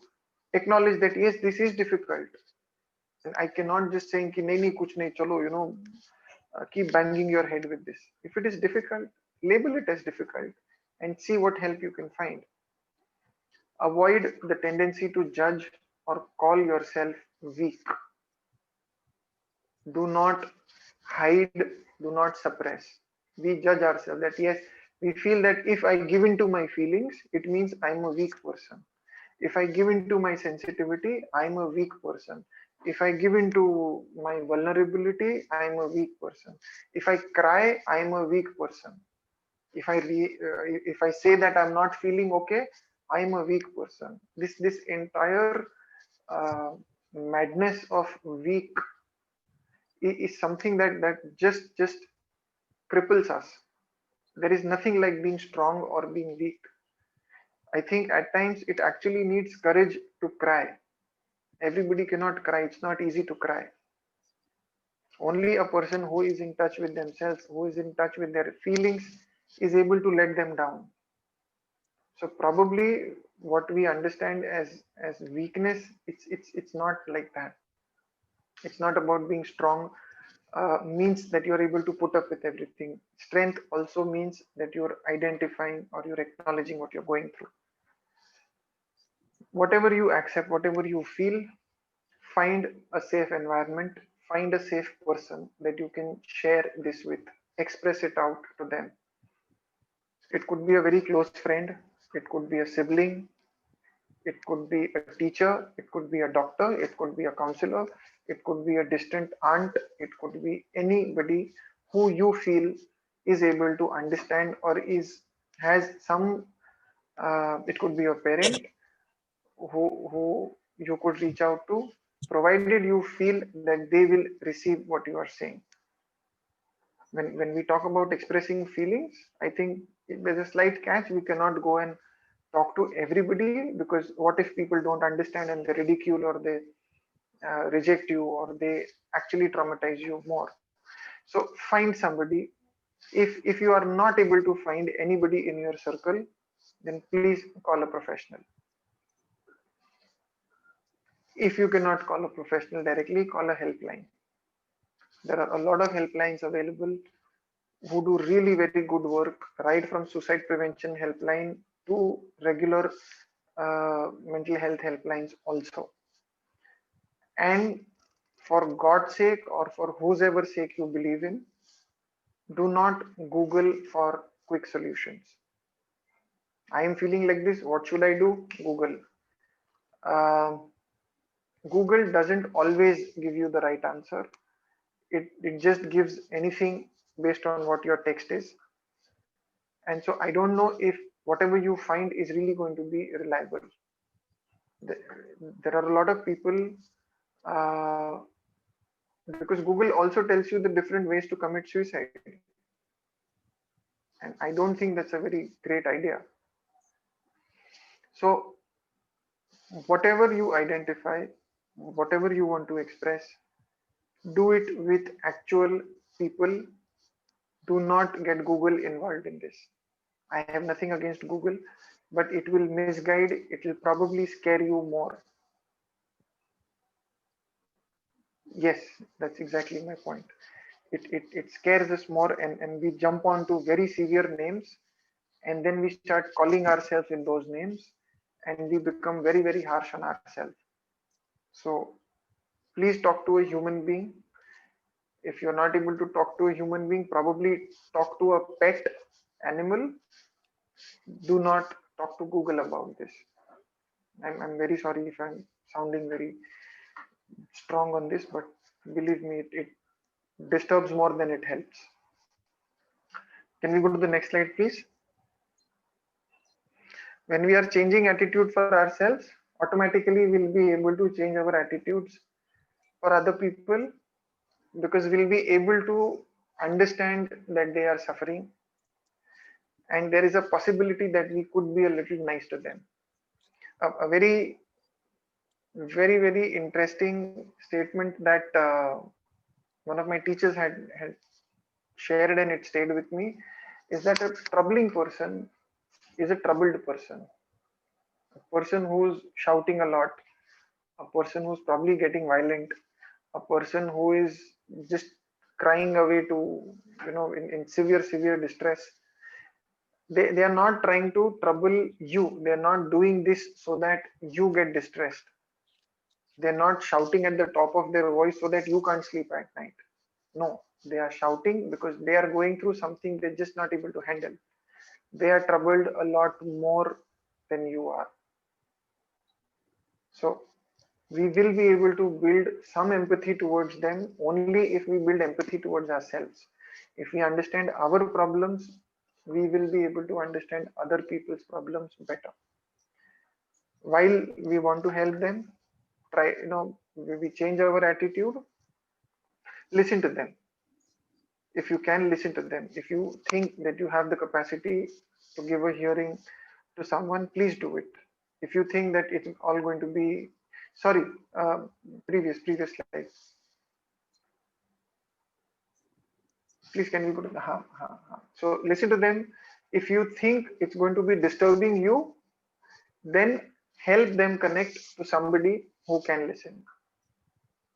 [SPEAKER 1] acknowledge that yes, this is difficult. And I cannot just say ki nahi nahi kuch nahi chalo, keep banging your head with this. If it is difficult, label it as difficult and see what help you can find. Avoid the tendency to judge or call yourself weak. Do not hide, do not suppress. We judge ourselves that yes, we feel that if I give into my feelings, it means I'm a weak person. If I give into my sensitivity, I'm a weak person. If I give into my vulnerability, I'm a weak person. If I cry, I'm a weak person. If I say that I'm not feeling okay, I'm a weak person. This entire uh, madness of weak is something that just cripples us. There is nothing like being strong or being weak. I think at times it actually needs courage to cry. Everybody cannot cry. It's not easy to cry. Only a person who is in touch with themselves, who is in touch with their feelings, is able to let them down. So probably what we understand as weakness, it's not like that. It's not about being strong. Means that you're able to put up with everything. Strength also means that you're identifying or you're acknowledging what you're going through. Whatever you accept, whatever you feel, find a safe environment, find a safe person that you can share this with, express it out to them. It could be a very close friend, it could be a sibling, it could be a teacher, it could be a doctor, it could be a counselor, it could be a distant aunt, it could be anybody who you feel is able to understand or is has some. It could be your parent who you could reach out to, provided you feel that they will receive what you are saying. When we talk about expressing feelings, I think there's a slight catch. We cannot go and talk to everybody, because what if people don't understand and they ridicule or they reject you or they actually traumatize you more. So find somebody. If you are not able to find anybody in your circle, then please call a professional. If you cannot call a professional directly, call a helpline. There are a lot of helplines available who do really very good work, right from suicide prevention helpline to regular mental health helplines also. And for God's sake, or for whosever sake you believe in, do not Google for quick solutions. I am feeling like this. What should I do? Google. Uh, Google doesn't always give you the right answer. It just gives anything based on what your text is. And so I don't know if whatever you find is really going to be reliable. There are a lot of people, uh, because Google also tells you the different ways to commit suicide. And I don't think that's a very great idea. So whatever you identify, whatever you want to express, do it with actual people. Do not get Google involved in this. I have nothing against Google, but it will misguide, it will probably scare you more. Yes, that's exactly my point. It scares us more, and we jump onto very severe names, and then we start calling ourselves in those names, and we become very, very harsh on ourselves. So please talk to a human being. If you're not able to talk to a human being, probably talk to a pet animal. Do not talk to Google about this. I'm very sorry if I'm sounding very strong on this, but believe me, it disturbs more than it helps. Can we go to the next slide, please? When we are changing attitude for ourselves, automatically we'll be able to change our attitudes for other people, because we'll be able to understand that they are suffering, and there is a possibility that we could be a little nice to them. A very, very, very interesting statement that one of my teachers had shared, and it stayed with me, is that a troubling person is a troubled person. A person who's shouting a lot, a person who's probably getting violent, a person who is just crying away to, in severe, severe distress. They are not trying to trouble you. They are not doing this so that you get distressed. They're not shouting at the top of their voice so that you can't sleep at night. No, they are shouting because they are going through something they're just not able to handle. They are troubled a lot more than you are. So we will be able to build some empathy towards them only if we build empathy towards ourselves. If we understand our problems, we will be able to understand other people's problems better. While we want to help them, try, we change our attitude, listen to them. If you can, listen to them. If you think that you have the capacity to give a hearing to someone, please do it. If you think that it's all going to be, sorry, previous slide. Please, can we go to the ha. So listen to them. If you think it's going to be disturbing you, then help them connect to somebody who can listen.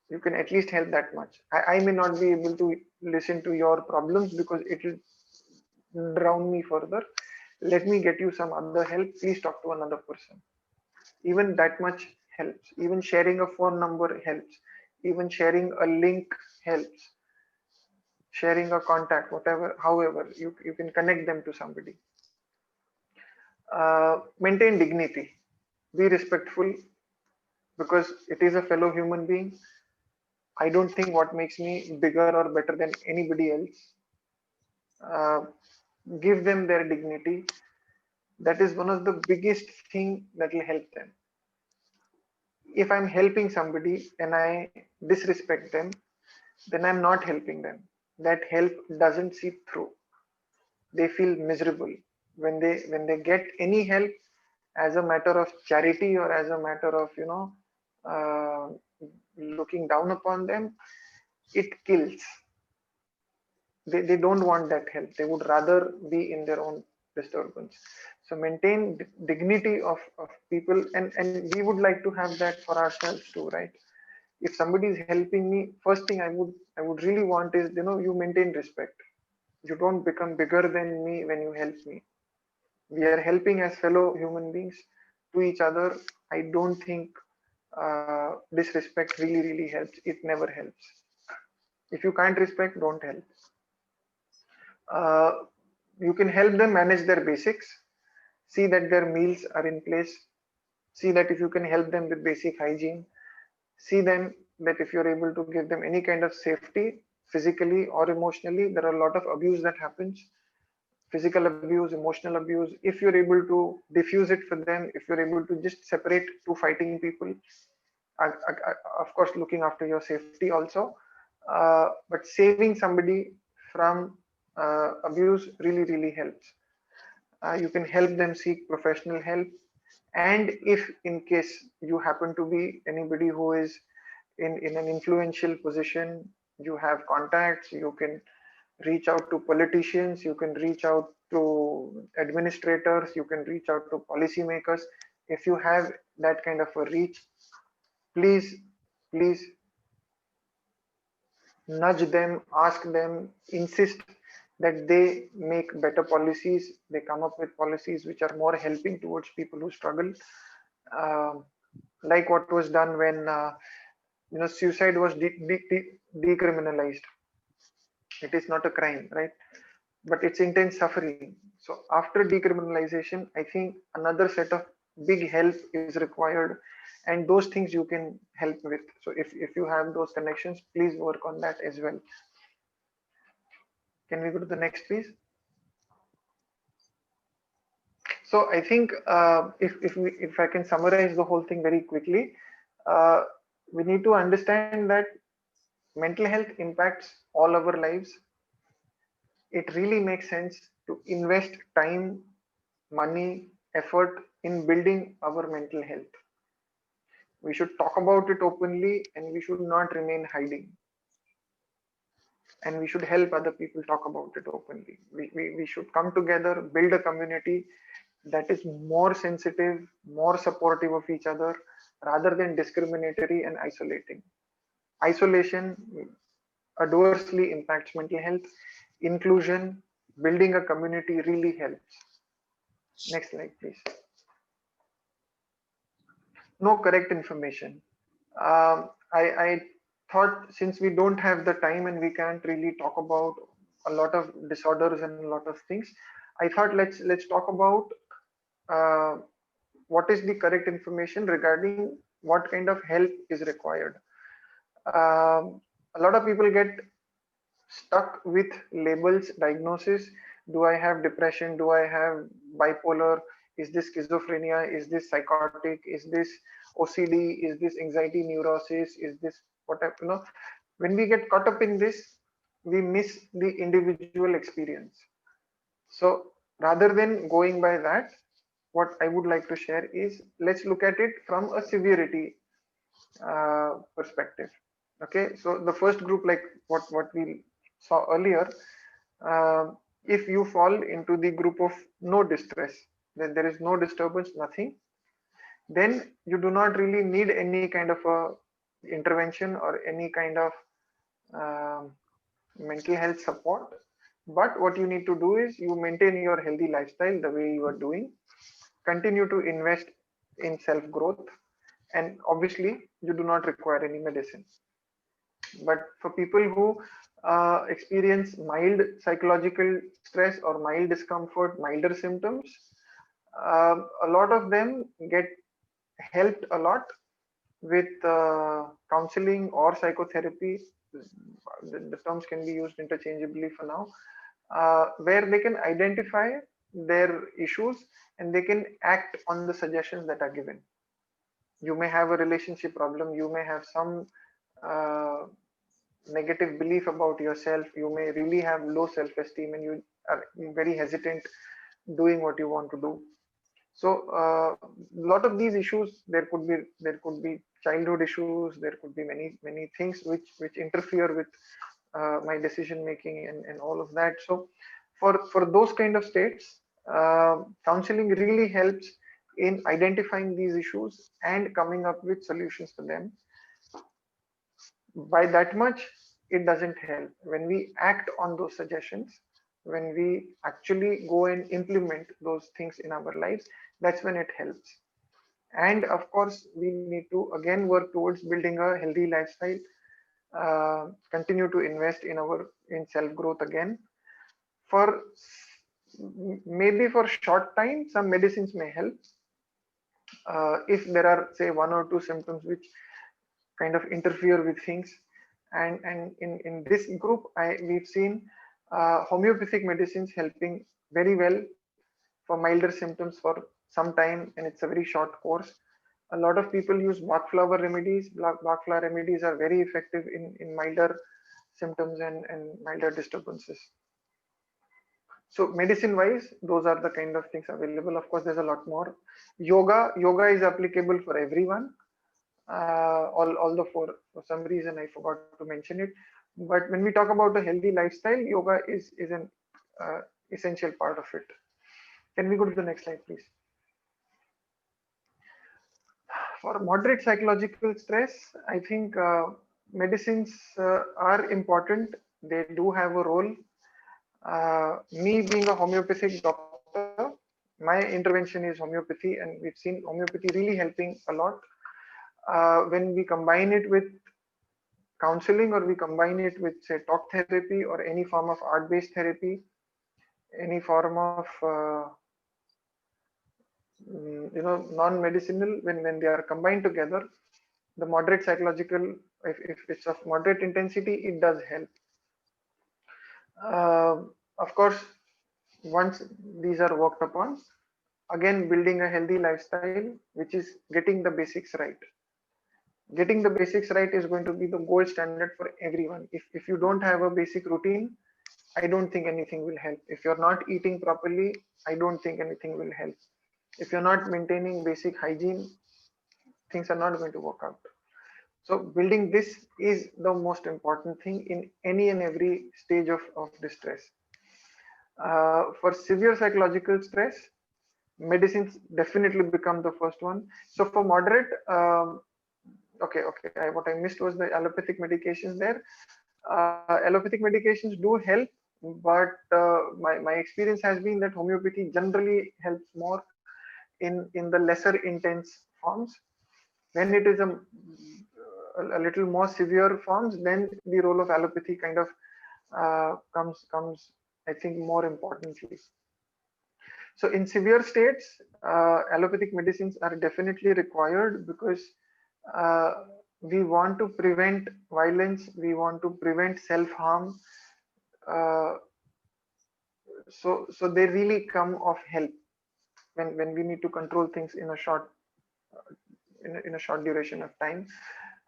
[SPEAKER 1] You can at least help that much. I may not be able to listen to your problems because it will drown me further. Let me get you some other help. Please talk to another person. Even that much helps. Even sharing a phone number helps. Even sharing a link helps. Sharing a contact, whatever, however, you can connect them to somebody. Maintain dignity. Be respectful because it is a fellow human being. I don't think what makes me bigger or better than anybody else. Uh, give them their dignity. That is one of the biggest thing that will help them. If I'm helping somebody and I disrespect them, then I'm not helping them. That help doesn't see through. They feel miserable when they get any help as a matter of charity or as a matter of uh, looking down upon them. It kills. They don't want that help. They would rather be in their own disturbance. So maintain dignity of people, and we would like to have that for ourselves too, right? If somebody is helping me, first thing I would really want is, you maintain respect. You don't become bigger than me when you help me. We are helping as fellow human beings to each other. I don't think disrespect really helps. It never helps. If you can't respect, don't help. uh, you can help them manage their basics. See that their meals are in place. See that if you can help them with basic hygiene. See them that if you're able to give them any kind of safety, physically or emotionally. There are a lot of abuse that happens, physical abuse, emotional abuse. If you're able to diffuse it for them, if you're able to just separate two fighting people, of course looking after your safety also, but saving somebody from abuse really helps. You can help them seek professional help. And if in case you happen to be anybody who is in an influential position, you have contacts, you can reach out to politicians, you can reach out to administrators, you can reach out to policymakers. If you have that kind of a reach, please nudge them, ask them, insist that they make better policies, they come up with policies which are more helping towards people who struggle. Um like what was done when suicide was decriminalized. It is not a crime, right? But it's intense suffering. So after decriminalization, I think another set of big help is required, and those things you can help with. So if you have those connections, please work on that as well. Can we go to the next, please? So I think if I can summarize the whole thing very quickly, uh, we need to understand that mental health impacts all our lives. It really makes sense to invest time, money, effort in building our mental health. We should talk about it openly and we should not remain hiding. And we should help other people talk about it openly. We should come together, build a community that is more sensitive, more supportive of each other, rather than discriminatory and isolating. Isolation adversely impacts mental health. Inclusion, building a community really helps. Next slide, please. No correct information. I thought, since we don't have the time and we can't really talk about a lot of disorders and a lot of things, I thought let's talk about uh, what is the correct information regarding what kind of help is required. A lot of people get stuck with labels, diagnosis. Do I have depression? Do I have bipolar? Is this schizophrenia? Is this psychotic? Is this OCD? Is this anxiety neurosis? Is this whatever? When we get caught up in this, we miss the individual experience. So rather than going by that, what I would like to share is, let's look at it from a severity perspective. Okay, so the first group, like what we saw earlier, uh, If you fall into the group of no distress, then there is no disturbance, nothing, then you do not really need any kind of a intervention or any kind of um, mental health support. But what you need to do is you maintain your healthy lifestyle the way you are doing, continue to invest in self growth, and obviously you do not require any medicine. But for people who experience mild psychological stress or mild discomfort, milder symptoms, a lot of them get helped a lot with counseling or psychotherapy. The terms can be used interchangeably for now, where they can identify their issues and they can act on the suggestions that are given. You may have a relationship problem, you may have some uh, negative belief about yourself, you may really have low self-esteem and you are very hesitant doing what you want to do. So a lot of these issues, there could be childhood issues, there could be many things which interfere with my decision making and all of that. So for those kind of states, counseling really helps in identifying these issues and coming up with solutions for them. By that much, it doesn't help. When we act on those suggestions, when we actually go and implement those things in our lives, that's when it helps. And of course, we need to again work towards building a healthy lifestyle, continue to invest in self growth again. For maybe for short time, some medicines may help. If there are, say, one or two symptoms which kind of interfere with things, and in this group, we've seen homeopathic medicines helping very well for milder symptoms for some time, and it's a very short course. A lot of people use Bach flower remedies. Bach flower remedies are very effective in milder symptoms and milder disturbances. So medicine wise, those are the kind of things available. Of course, there's a lot more. Yoga is applicable for everyone. Although for some reason I forgot to mention it. But when we talk about a healthy lifestyle, yoga is an essential part of it. Can we go to the next slide, please? For moderate psychological stress, I think medicines are important. They do have a role. Me being a homeopathic doctor, my intervention is homeopathy, and we've seen homeopathy really helping a lot. When we combine it with counseling, or we combine it with, say, talk therapy or any form of art-based therapy, any form of non-medicinal, when they are combined together, the moderate psychological, if it's of moderate intensity, it does help. Of course, once these are worked upon, again building a healthy lifestyle, which is getting the basics right. Getting the basics right is going to be the gold standard for everyone. If you don't have a basic routine, I don't think anything will help. If you're not eating properly, I don't think anything will help. If you're not maintaining basic hygiene, things are not going to work out. So building this is the most important thing in any and every stage of distress. For severe psychological stress, medicines definitely become the first one. So for moderate, okay, what I missed was the allopathic medications there. Allopathic medications do help, but my experience has been that homeopathy generally helps more in the lesser intense forms. When it is a little more severe forms, then the role of allopathy kind of comes, I think, more importantly. So in severe states, allopathic medicines are definitely required, because uh, we want to prevent violence, we want to prevent self-harm. Uh, so they really come of help when we need to control things in a short in a short duration of time.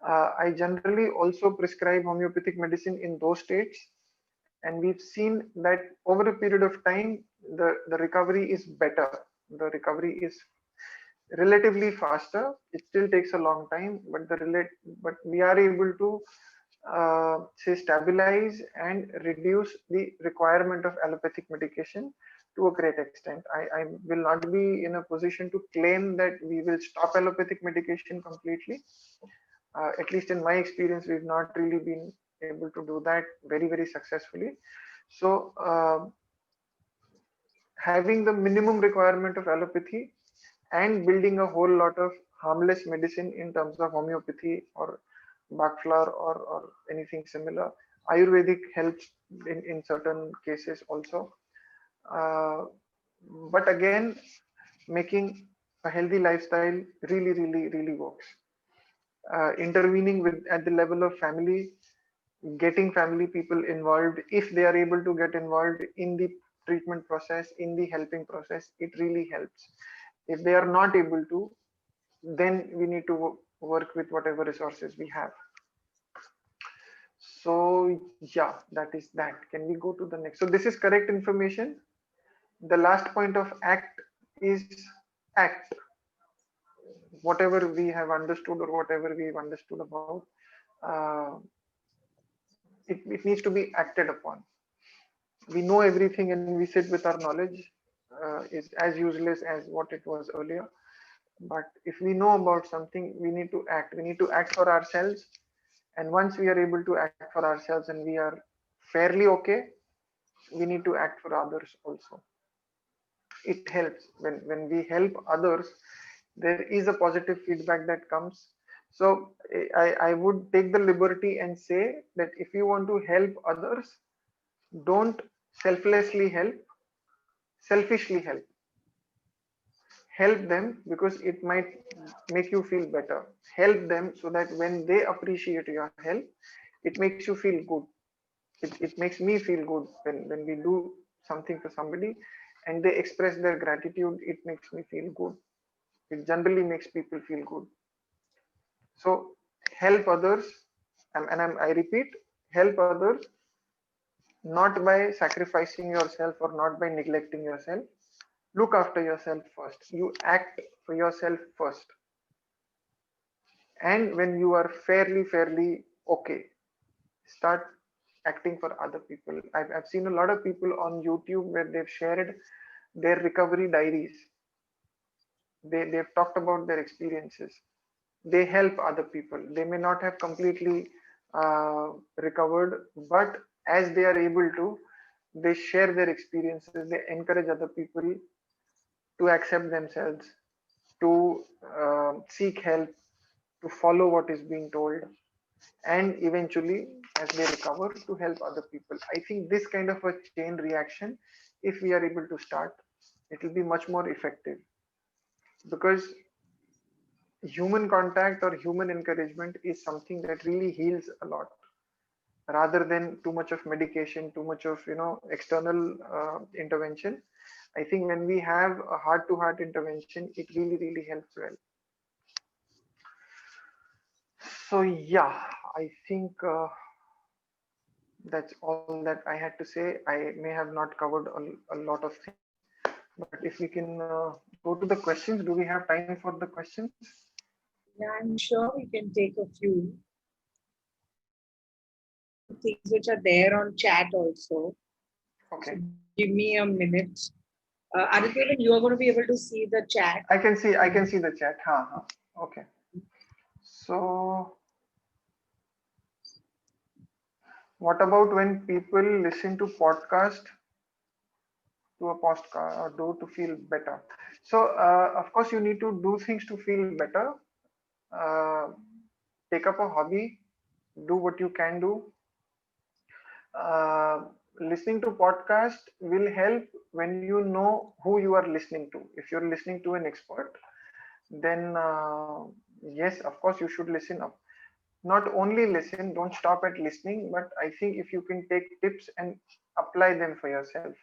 [SPEAKER 1] I generally also prescribe homeopathic medicine in those states, and we've seen that over a period of time, the recovery is better. The recovery is relatively faster. It still takes a long time, but but we are able to say stabilize and reduce the requirement of allopathic medication to a great extent. I will not be in a position to claim that we will stop allopathic medication completely. At least in my experience, we've not really been able to do that very successfully. So having the minimum requirement of allopathy and building a whole lot of harmless medicine in terms of homeopathy or bach flower or anything similar. Ayurvedic helps in certain cases also. Uh, but again, making a healthy lifestyle really works. Intervening with at the level of family, getting family people involved, if they are able to get involved in the treatment process, in the helping process, it really helps. If they are not able to, then we need to work with whatever resources we have. So yeah, that is that. Can we go to the next? So this is correct information. The last point of act is act. Whatever we have understood or whatever we've understood about, uh, it needs to be acted upon. We know everything and we sit with our knowledge is as useless as what it was earlier. But if we know about something, we need to act. We need to act for ourselves. And once we are able to act for ourselves and we are fairly okay, we need to act for others also. It helps when we help others, there is a positive feedback that comes. So I would take the liberty and say that if you want to help others, don't selflessly help, selfishly help. Help them because it might make you feel better. Help them so that when they appreciate your help, it makes you feel good. It makes me feel good when we do something for somebody and they express their gratitude. It makes me feel good. It generally makes people feel good. So help others, I repeat, help others, not by sacrificing yourself or not by neglecting yourself. Look after yourself first. You act for yourself first. And when you are fairly okay, start acting for other people. I've seen a lot of people on YouTube where they've shared their recovery diaries. They've talked about their experiences. They help other people. They may not have completely recovered, but as they are able to, they share their experiences. They encourage other people to accept themselves, to seek help, to follow what is being told, and eventually, as they recover, to help other people. I think this kind of a chain reaction, if we are able to start, it will be much more effective, because human contact or human encouragement is something that really heals a lot, rather than too much of medication, too much of external intervention. I think when we have a heart to heart intervention, it really helps well. So yeah, I think that's all that I had to say. I may have not covered a lot of things, but if we can go to the questions, do we have time for the questions?
[SPEAKER 2] Yeah, I'm sure we can take a few. Things which are there on chat also.
[SPEAKER 1] Okay.
[SPEAKER 2] So give me a minute. Aditya, you are going to be able to see the chat.
[SPEAKER 1] I can see the chat. Okay. So what about when people listen to podcast to a postcard or do to feel better? So of course you need to do things to feel better. Uh, Take up a hobby, do what you can do. uh, Listening to podcast will help when you know who you are listening to. If you're listening to an expert, then yes, of course you should listen up. Not only listen, don't stop at listening, but I think if you can take tips and apply them for yourself,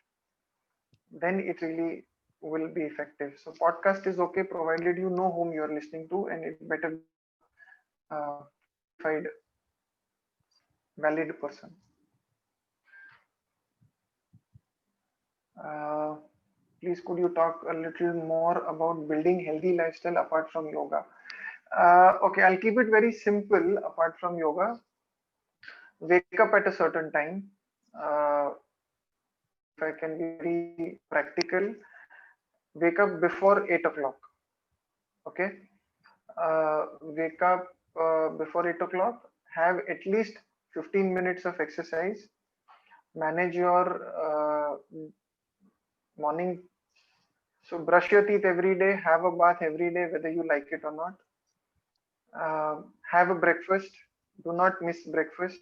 [SPEAKER 1] then it really will be effective. So podcast is okay provided you know whom you are listening to, and it better be qualified, valid person. uh, Please could you talk a little more about building healthy lifestyle apart from yoga? Okay, I'll keep it very simple. Apart from yoga, wake up at a certain time. If I can be very practical, wake up before 8 o'clock. Okay, wake up before 8 o'clock. Have at least 15 minutes of exercise. Manage your morning. So brush your teeth every day. Have a bath every day, whether you like it or not. Have a breakfast. Do not miss breakfast.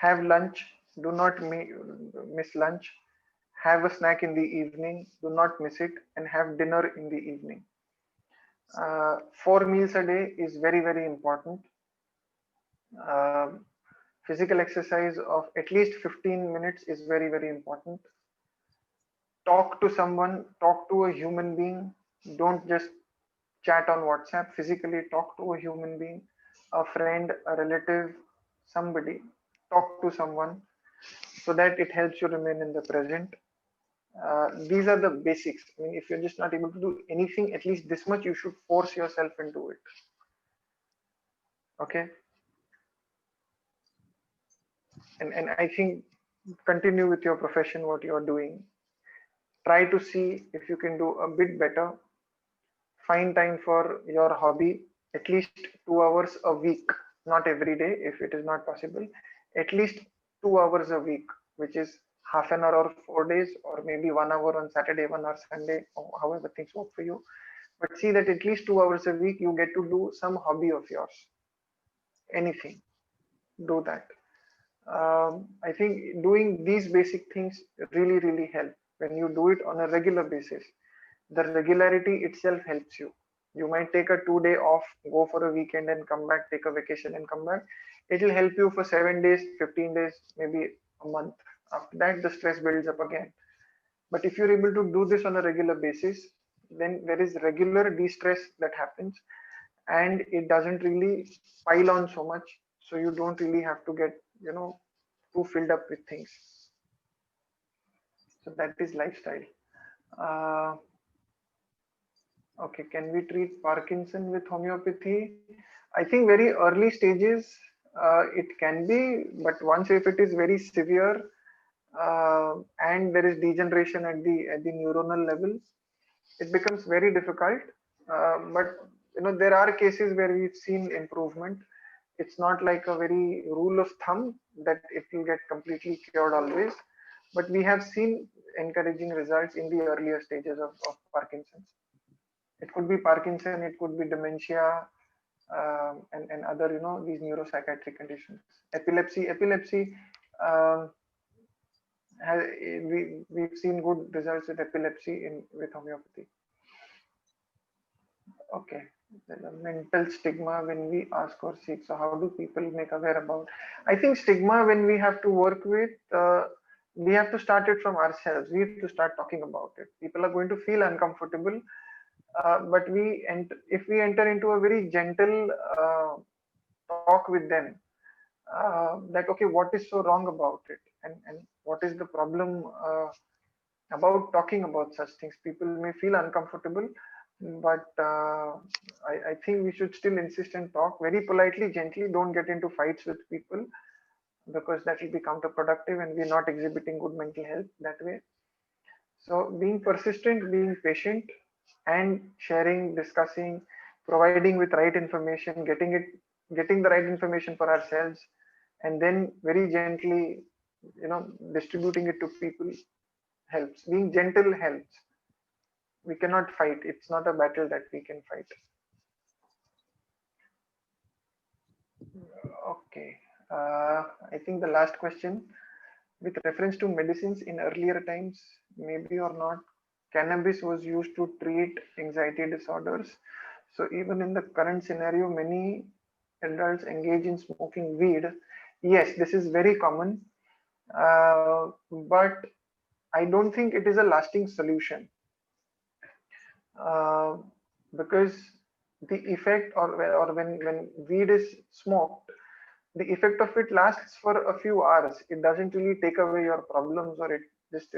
[SPEAKER 1] Have lunch. Do not miss lunch. Have a snack in the evening. Do not miss it. And have dinner in the evening. 4 meals a day is very, very important. Um Physical exercise of at least 15 minutes is very, very important. Talk to someone, talk to a human being. Don't just chat on WhatsApp. Physically talk to a human being, a friend, a relative, somebody. Talk to someone so that it helps you remain in the present. These are the basics. I mean, if you're just not able to do anything, at least this much you should force yourself into it. Okay. And I think continue with your profession, what you're doing. Try to see if you can do a bit better. Find time for your hobby, at least 2 hours a week, not every day if it is not possible, at least 2 hours a week, which is half an hour or 4 days, or maybe 1 hour on Saturday, 1 hour Sunday, or however things work for you. But see that at least 2 hours a week you get to do some hobby of yours, anything, do that. I think doing these basic things really, really help when you do it on a regular basis. The regularity itself helps you. You might take a 2 day off, go for a weekend and come back, take a vacation and come back. It will help you for 7 days, 15 days, maybe a month. After that, the stress builds up again. But if you're able to do this on a regular basis, then there is regular de-stress that happens and it doesn't really pile on so much. So you don't really have to get, too filled up with things. So that is lifestyle. Uh, Okay, can we treat Parkinson with homeopathy? I think very early stages it can be, but once if it is very severe and there is degeneration at the neuronal level, it becomes very difficult. But there are cases where we've seen improvement. It's not like a very rule of thumb that it will get completely cured always, but we have seen encouraging results in the earlier stages of Parkinson's. It could be Parkinson, it could be dementia, and other, these neuropsychiatric conditions. Epilepsy, um, has, we've seen good results with epilepsy with homeopathy. Okay, the mental stigma when we ask or seek. So how do people make aware about? I think stigma when we have to work with, we have to start it from ourselves. We have to start talking about it. People are going to feel uncomfortable, but if we enter into a very gentle talk with them, that okay, what is so wrong about it, and what is the problem about talking about such things. People may feel uncomfortable, but I think we should still insist and talk very politely, gently. Don't get into fights with people because that will be counterproductive, and we're not exhibiting good mental health that way. So being persistent, being patient, and sharing, discussing, providing with right information, getting the right information for ourselves, and then very gently, distributing it to people helps. Being gentle helps. We cannot fight. It's not a battle that we can fight. Okay. I think the last question, with reference to medicines in earlier times, maybe or not, cannabis was used to treat anxiety disorders. So even in the current scenario, many adults engage in smoking weed. Yes, this is very common, but I don't think it is a lasting solution, uh, because the effect, or when weed is smoked, the effect of it lasts for a few hours. It doesn't really take away your problems, or it just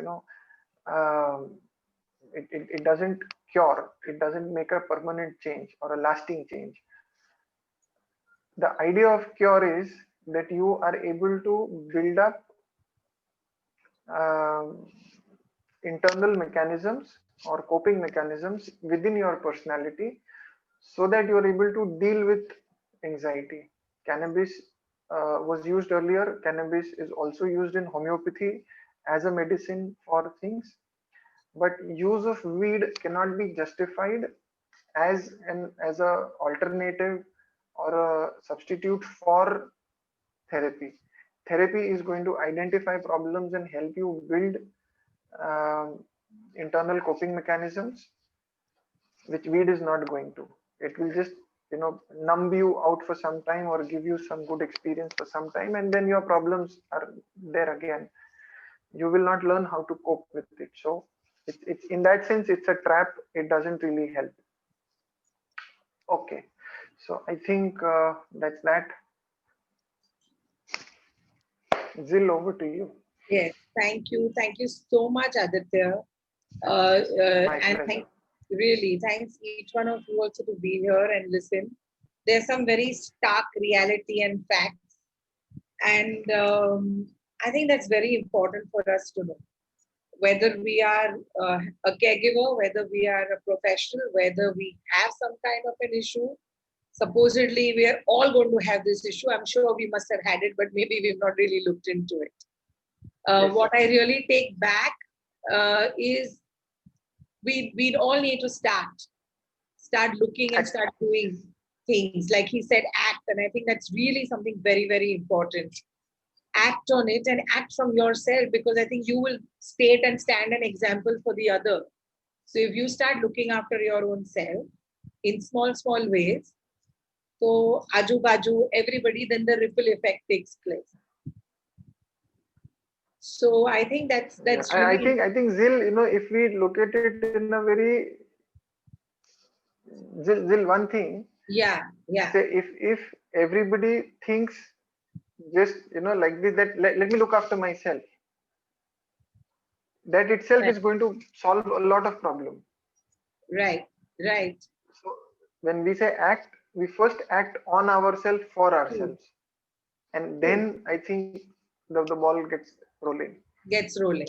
[SPEAKER 1] um, it doesn't cure. It doesn't make a permanent change or a lasting change. The idea of cure is that you are able to build up um internal mechanisms or coping mechanisms within your personality so that you are able to deal with anxiety. Cannabis was used earlier. Cannabis is also used in homeopathy as a medicine for things, but use of weed cannot be justified as a alternative or a substitute for therapy. Therapy is going to identify problems and help you build um, internal coping mechanisms, which weed is not going to. It will just numb you out for some time or give you some good experience for some time, and then your problems are there again. You will not learn how to cope with it. So it's in that sense it's a trap. It doesn't really help. Okay, so I think that's that. Zil, over to you.
[SPEAKER 2] Yes, thank you. Thank you so much, Aditya.
[SPEAKER 1] My
[SPEAKER 2] And
[SPEAKER 1] pleasure.
[SPEAKER 2] really, thanks each one of you also to be here and listen. There's some very stark reality and facts. And I think that's very important for us to know. Whether we are a caregiver, whether we are a professional, whether we have some kind of an issue, supposedly we are all going to have this issue. I'm sure we must have had it, but maybe we've not really looked into it.
[SPEAKER 1] Yes.
[SPEAKER 2] What I really take back is we all need to start looking and start doing things. Like he said, act. And I think that's really something very, very important. Act on it and act from yourself, because I think you will state and stand an example for the other. So if you start looking after your own self in small, small ways, so aju baju, everybody, then the ripple effect takes place. So I think that's really.
[SPEAKER 1] I think Zil, if we look at it in a very Zil, one thing.
[SPEAKER 2] Yeah.
[SPEAKER 1] Say if everybody thinks just like this, that let me look after myself, that itself
[SPEAKER 2] Right.
[SPEAKER 1] is going to solve a lot of problem.
[SPEAKER 2] Right.
[SPEAKER 1] So when we say act, we first act on ourselves for
[SPEAKER 2] True.
[SPEAKER 1] ourselves, and then I think the ball
[SPEAKER 2] Gets rolling.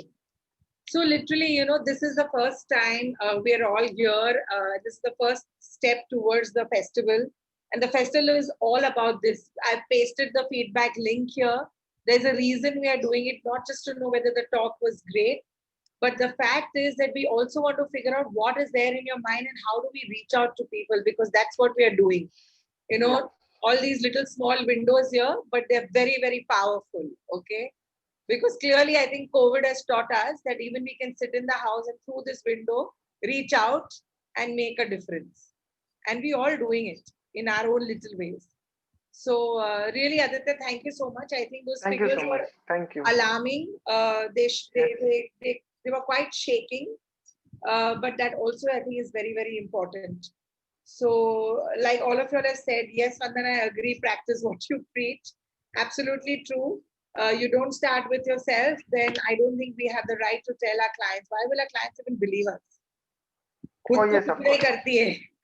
[SPEAKER 2] So literally, this is the first time we are all here. This is the first step towards the festival. And the festival is all about this. I've pasted the feedback link here. There's a reason we are doing it, not just to know whether the talk was great, but the fact is that we also want to figure out what is there in your mind and how do we reach out to people, because that's what we are doing.
[SPEAKER 1] Yeah.
[SPEAKER 2] All these little small windows here, but they're very, very powerful. Okay. Because clearly, I think COVID has taught us that even we can sit in the house and through this window, reach out and make a difference. And we all doing it in our own little ways. So really, Aditya, thank you so much. I think those
[SPEAKER 1] Thank you
[SPEAKER 2] figures
[SPEAKER 1] so much.
[SPEAKER 2] were
[SPEAKER 1] Thank you.
[SPEAKER 2] alarming. They were quite shaking. But that also, I think, is very, very important. So, like all of you have said, yes, Vandana, I agree, practice what you preach. Absolutely true. You don't start with yourself, then I don't think we have the right to tell our clients. Why will our clients even believe us?
[SPEAKER 1] Oh yes, of course.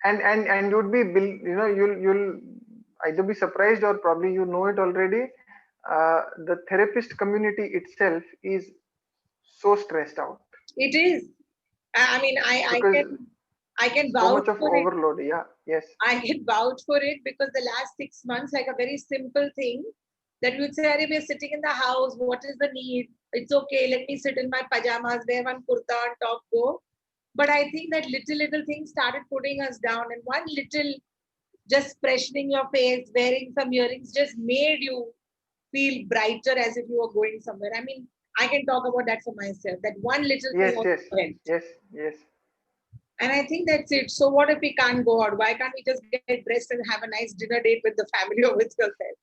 [SPEAKER 1] And you'd be you'll either be surprised or probably you know it already. The therapist community itself is so stressed out.
[SPEAKER 2] It is. I mean, I can
[SPEAKER 1] so
[SPEAKER 2] vouch
[SPEAKER 1] much of
[SPEAKER 2] for it.
[SPEAKER 1] overload. Yeah. Yes.
[SPEAKER 2] I can vouch for it because the last 6 months, like a very simple thing that you would say, Are, we're sitting in the house. What is the need? It's okay. Let me sit in my pajamas, wear one kurta and top, go. But I think that little things started putting us down. And one little, just freshening your face, wearing some earrings just made you feel brighter as if you were going somewhere. I mean, I can talk about that for myself. That one little thing helped.
[SPEAKER 1] Yes.
[SPEAKER 2] And I think that's it. So what if we can't go out? Why can't we just get dressed and have a nice dinner date with the family or with yourself?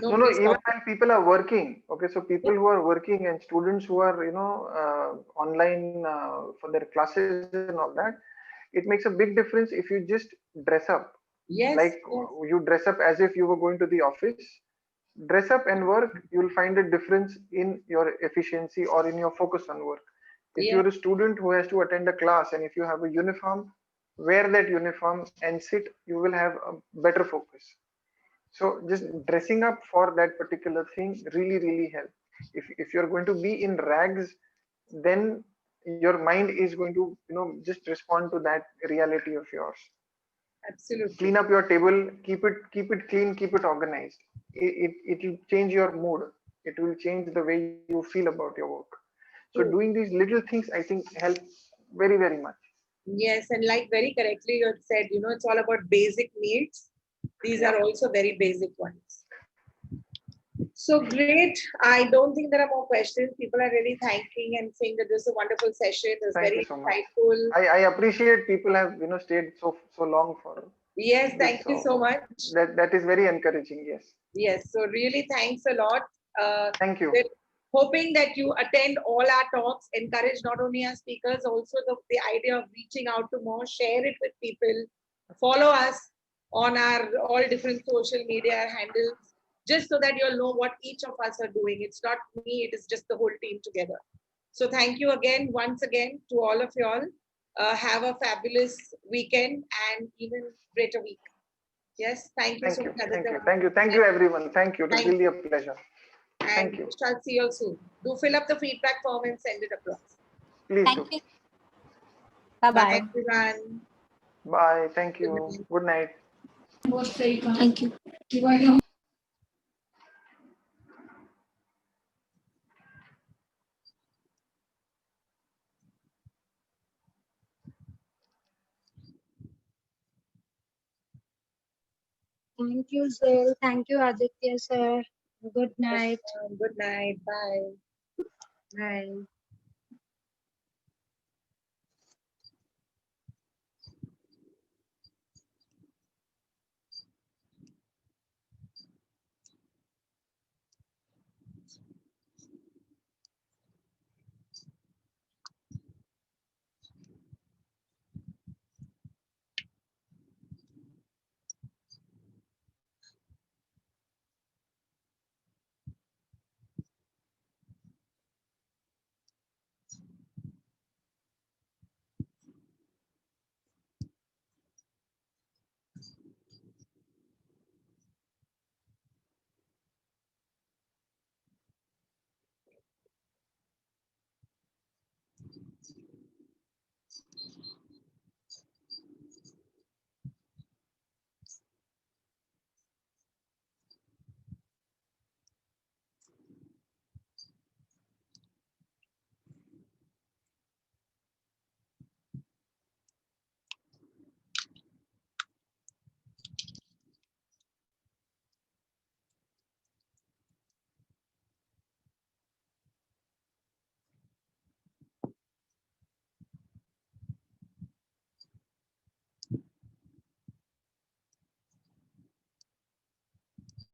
[SPEAKER 1] No, even when people are working, okay, so people who are working and students who are, online for their classes and all that, it makes a big difference if you just dress up.
[SPEAKER 2] Yes.
[SPEAKER 1] You dress up as if you were going to the office, dress up and work, you'll find a difference in your efficiency or in your focus on work. If you're a student who has to attend a class and if you have a uniform, wear that uniform and sit, you will have a better focus. So just dressing up for that particular thing really helps. If you're going to be in rags, then your mind is going to just respond to that reality of yours.
[SPEAKER 2] Absolutely.
[SPEAKER 1] Clean up your table, keep it clean, keep it organized. It will change your mood. It will change the way you feel about your work. So
[SPEAKER 2] True.
[SPEAKER 1] doing these little things, I think, help very much.
[SPEAKER 2] Yes, and like very correctly you had said, it's all about basic needs. These
[SPEAKER 1] Yeah.
[SPEAKER 2] are also very basic ones. So great. I don't think there are more questions. People are really thanking and saying that this is a wonderful session. It was
[SPEAKER 1] Thank you
[SPEAKER 2] very
[SPEAKER 1] so much.
[SPEAKER 2] insightful.
[SPEAKER 1] I appreciate people have stayed so long for
[SPEAKER 2] Yes,
[SPEAKER 1] this.
[SPEAKER 2] thank you so
[SPEAKER 1] So
[SPEAKER 2] much.
[SPEAKER 1] that is very encouraging. Yes.
[SPEAKER 2] Yes, so really thanks a lot.
[SPEAKER 1] Thank you.
[SPEAKER 2] We're hoping that you attend all our talks, encourage not only our speakers, also the idea of reaching out to more, share it with people, follow us on our all different social media handles, just so that you'll know what each of us are doing. It's not me, it is just the whole team together. So thank you again, once again, to all of y'all. Have a fabulous weekend and even greater week. Yes, thank you so much, Aditya.
[SPEAKER 1] Thank you, everyone. Thank you. It was
[SPEAKER 2] Thank
[SPEAKER 1] really a
[SPEAKER 2] you.
[SPEAKER 1] pleasure.
[SPEAKER 2] And
[SPEAKER 1] Thank you.
[SPEAKER 2] we shall see you soon. Do fill up the feedback form and send it across.
[SPEAKER 1] Please
[SPEAKER 3] Thank
[SPEAKER 1] do.
[SPEAKER 3] you. Bye-bye.
[SPEAKER 2] Bye, everyone.
[SPEAKER 1] Bye. Thank
[SPEAKER 2] Good
[SPEAKER 1] you.
[SPEAKER 2] night.
[SPEAKER 1] Good night.
[SPEAKER 3] Thank you. Thank you, sir. Thank you, Aditya, sir. Good night.
[SPEAKER 2] Good night. Bye.
[SPEAKER 3] Bye.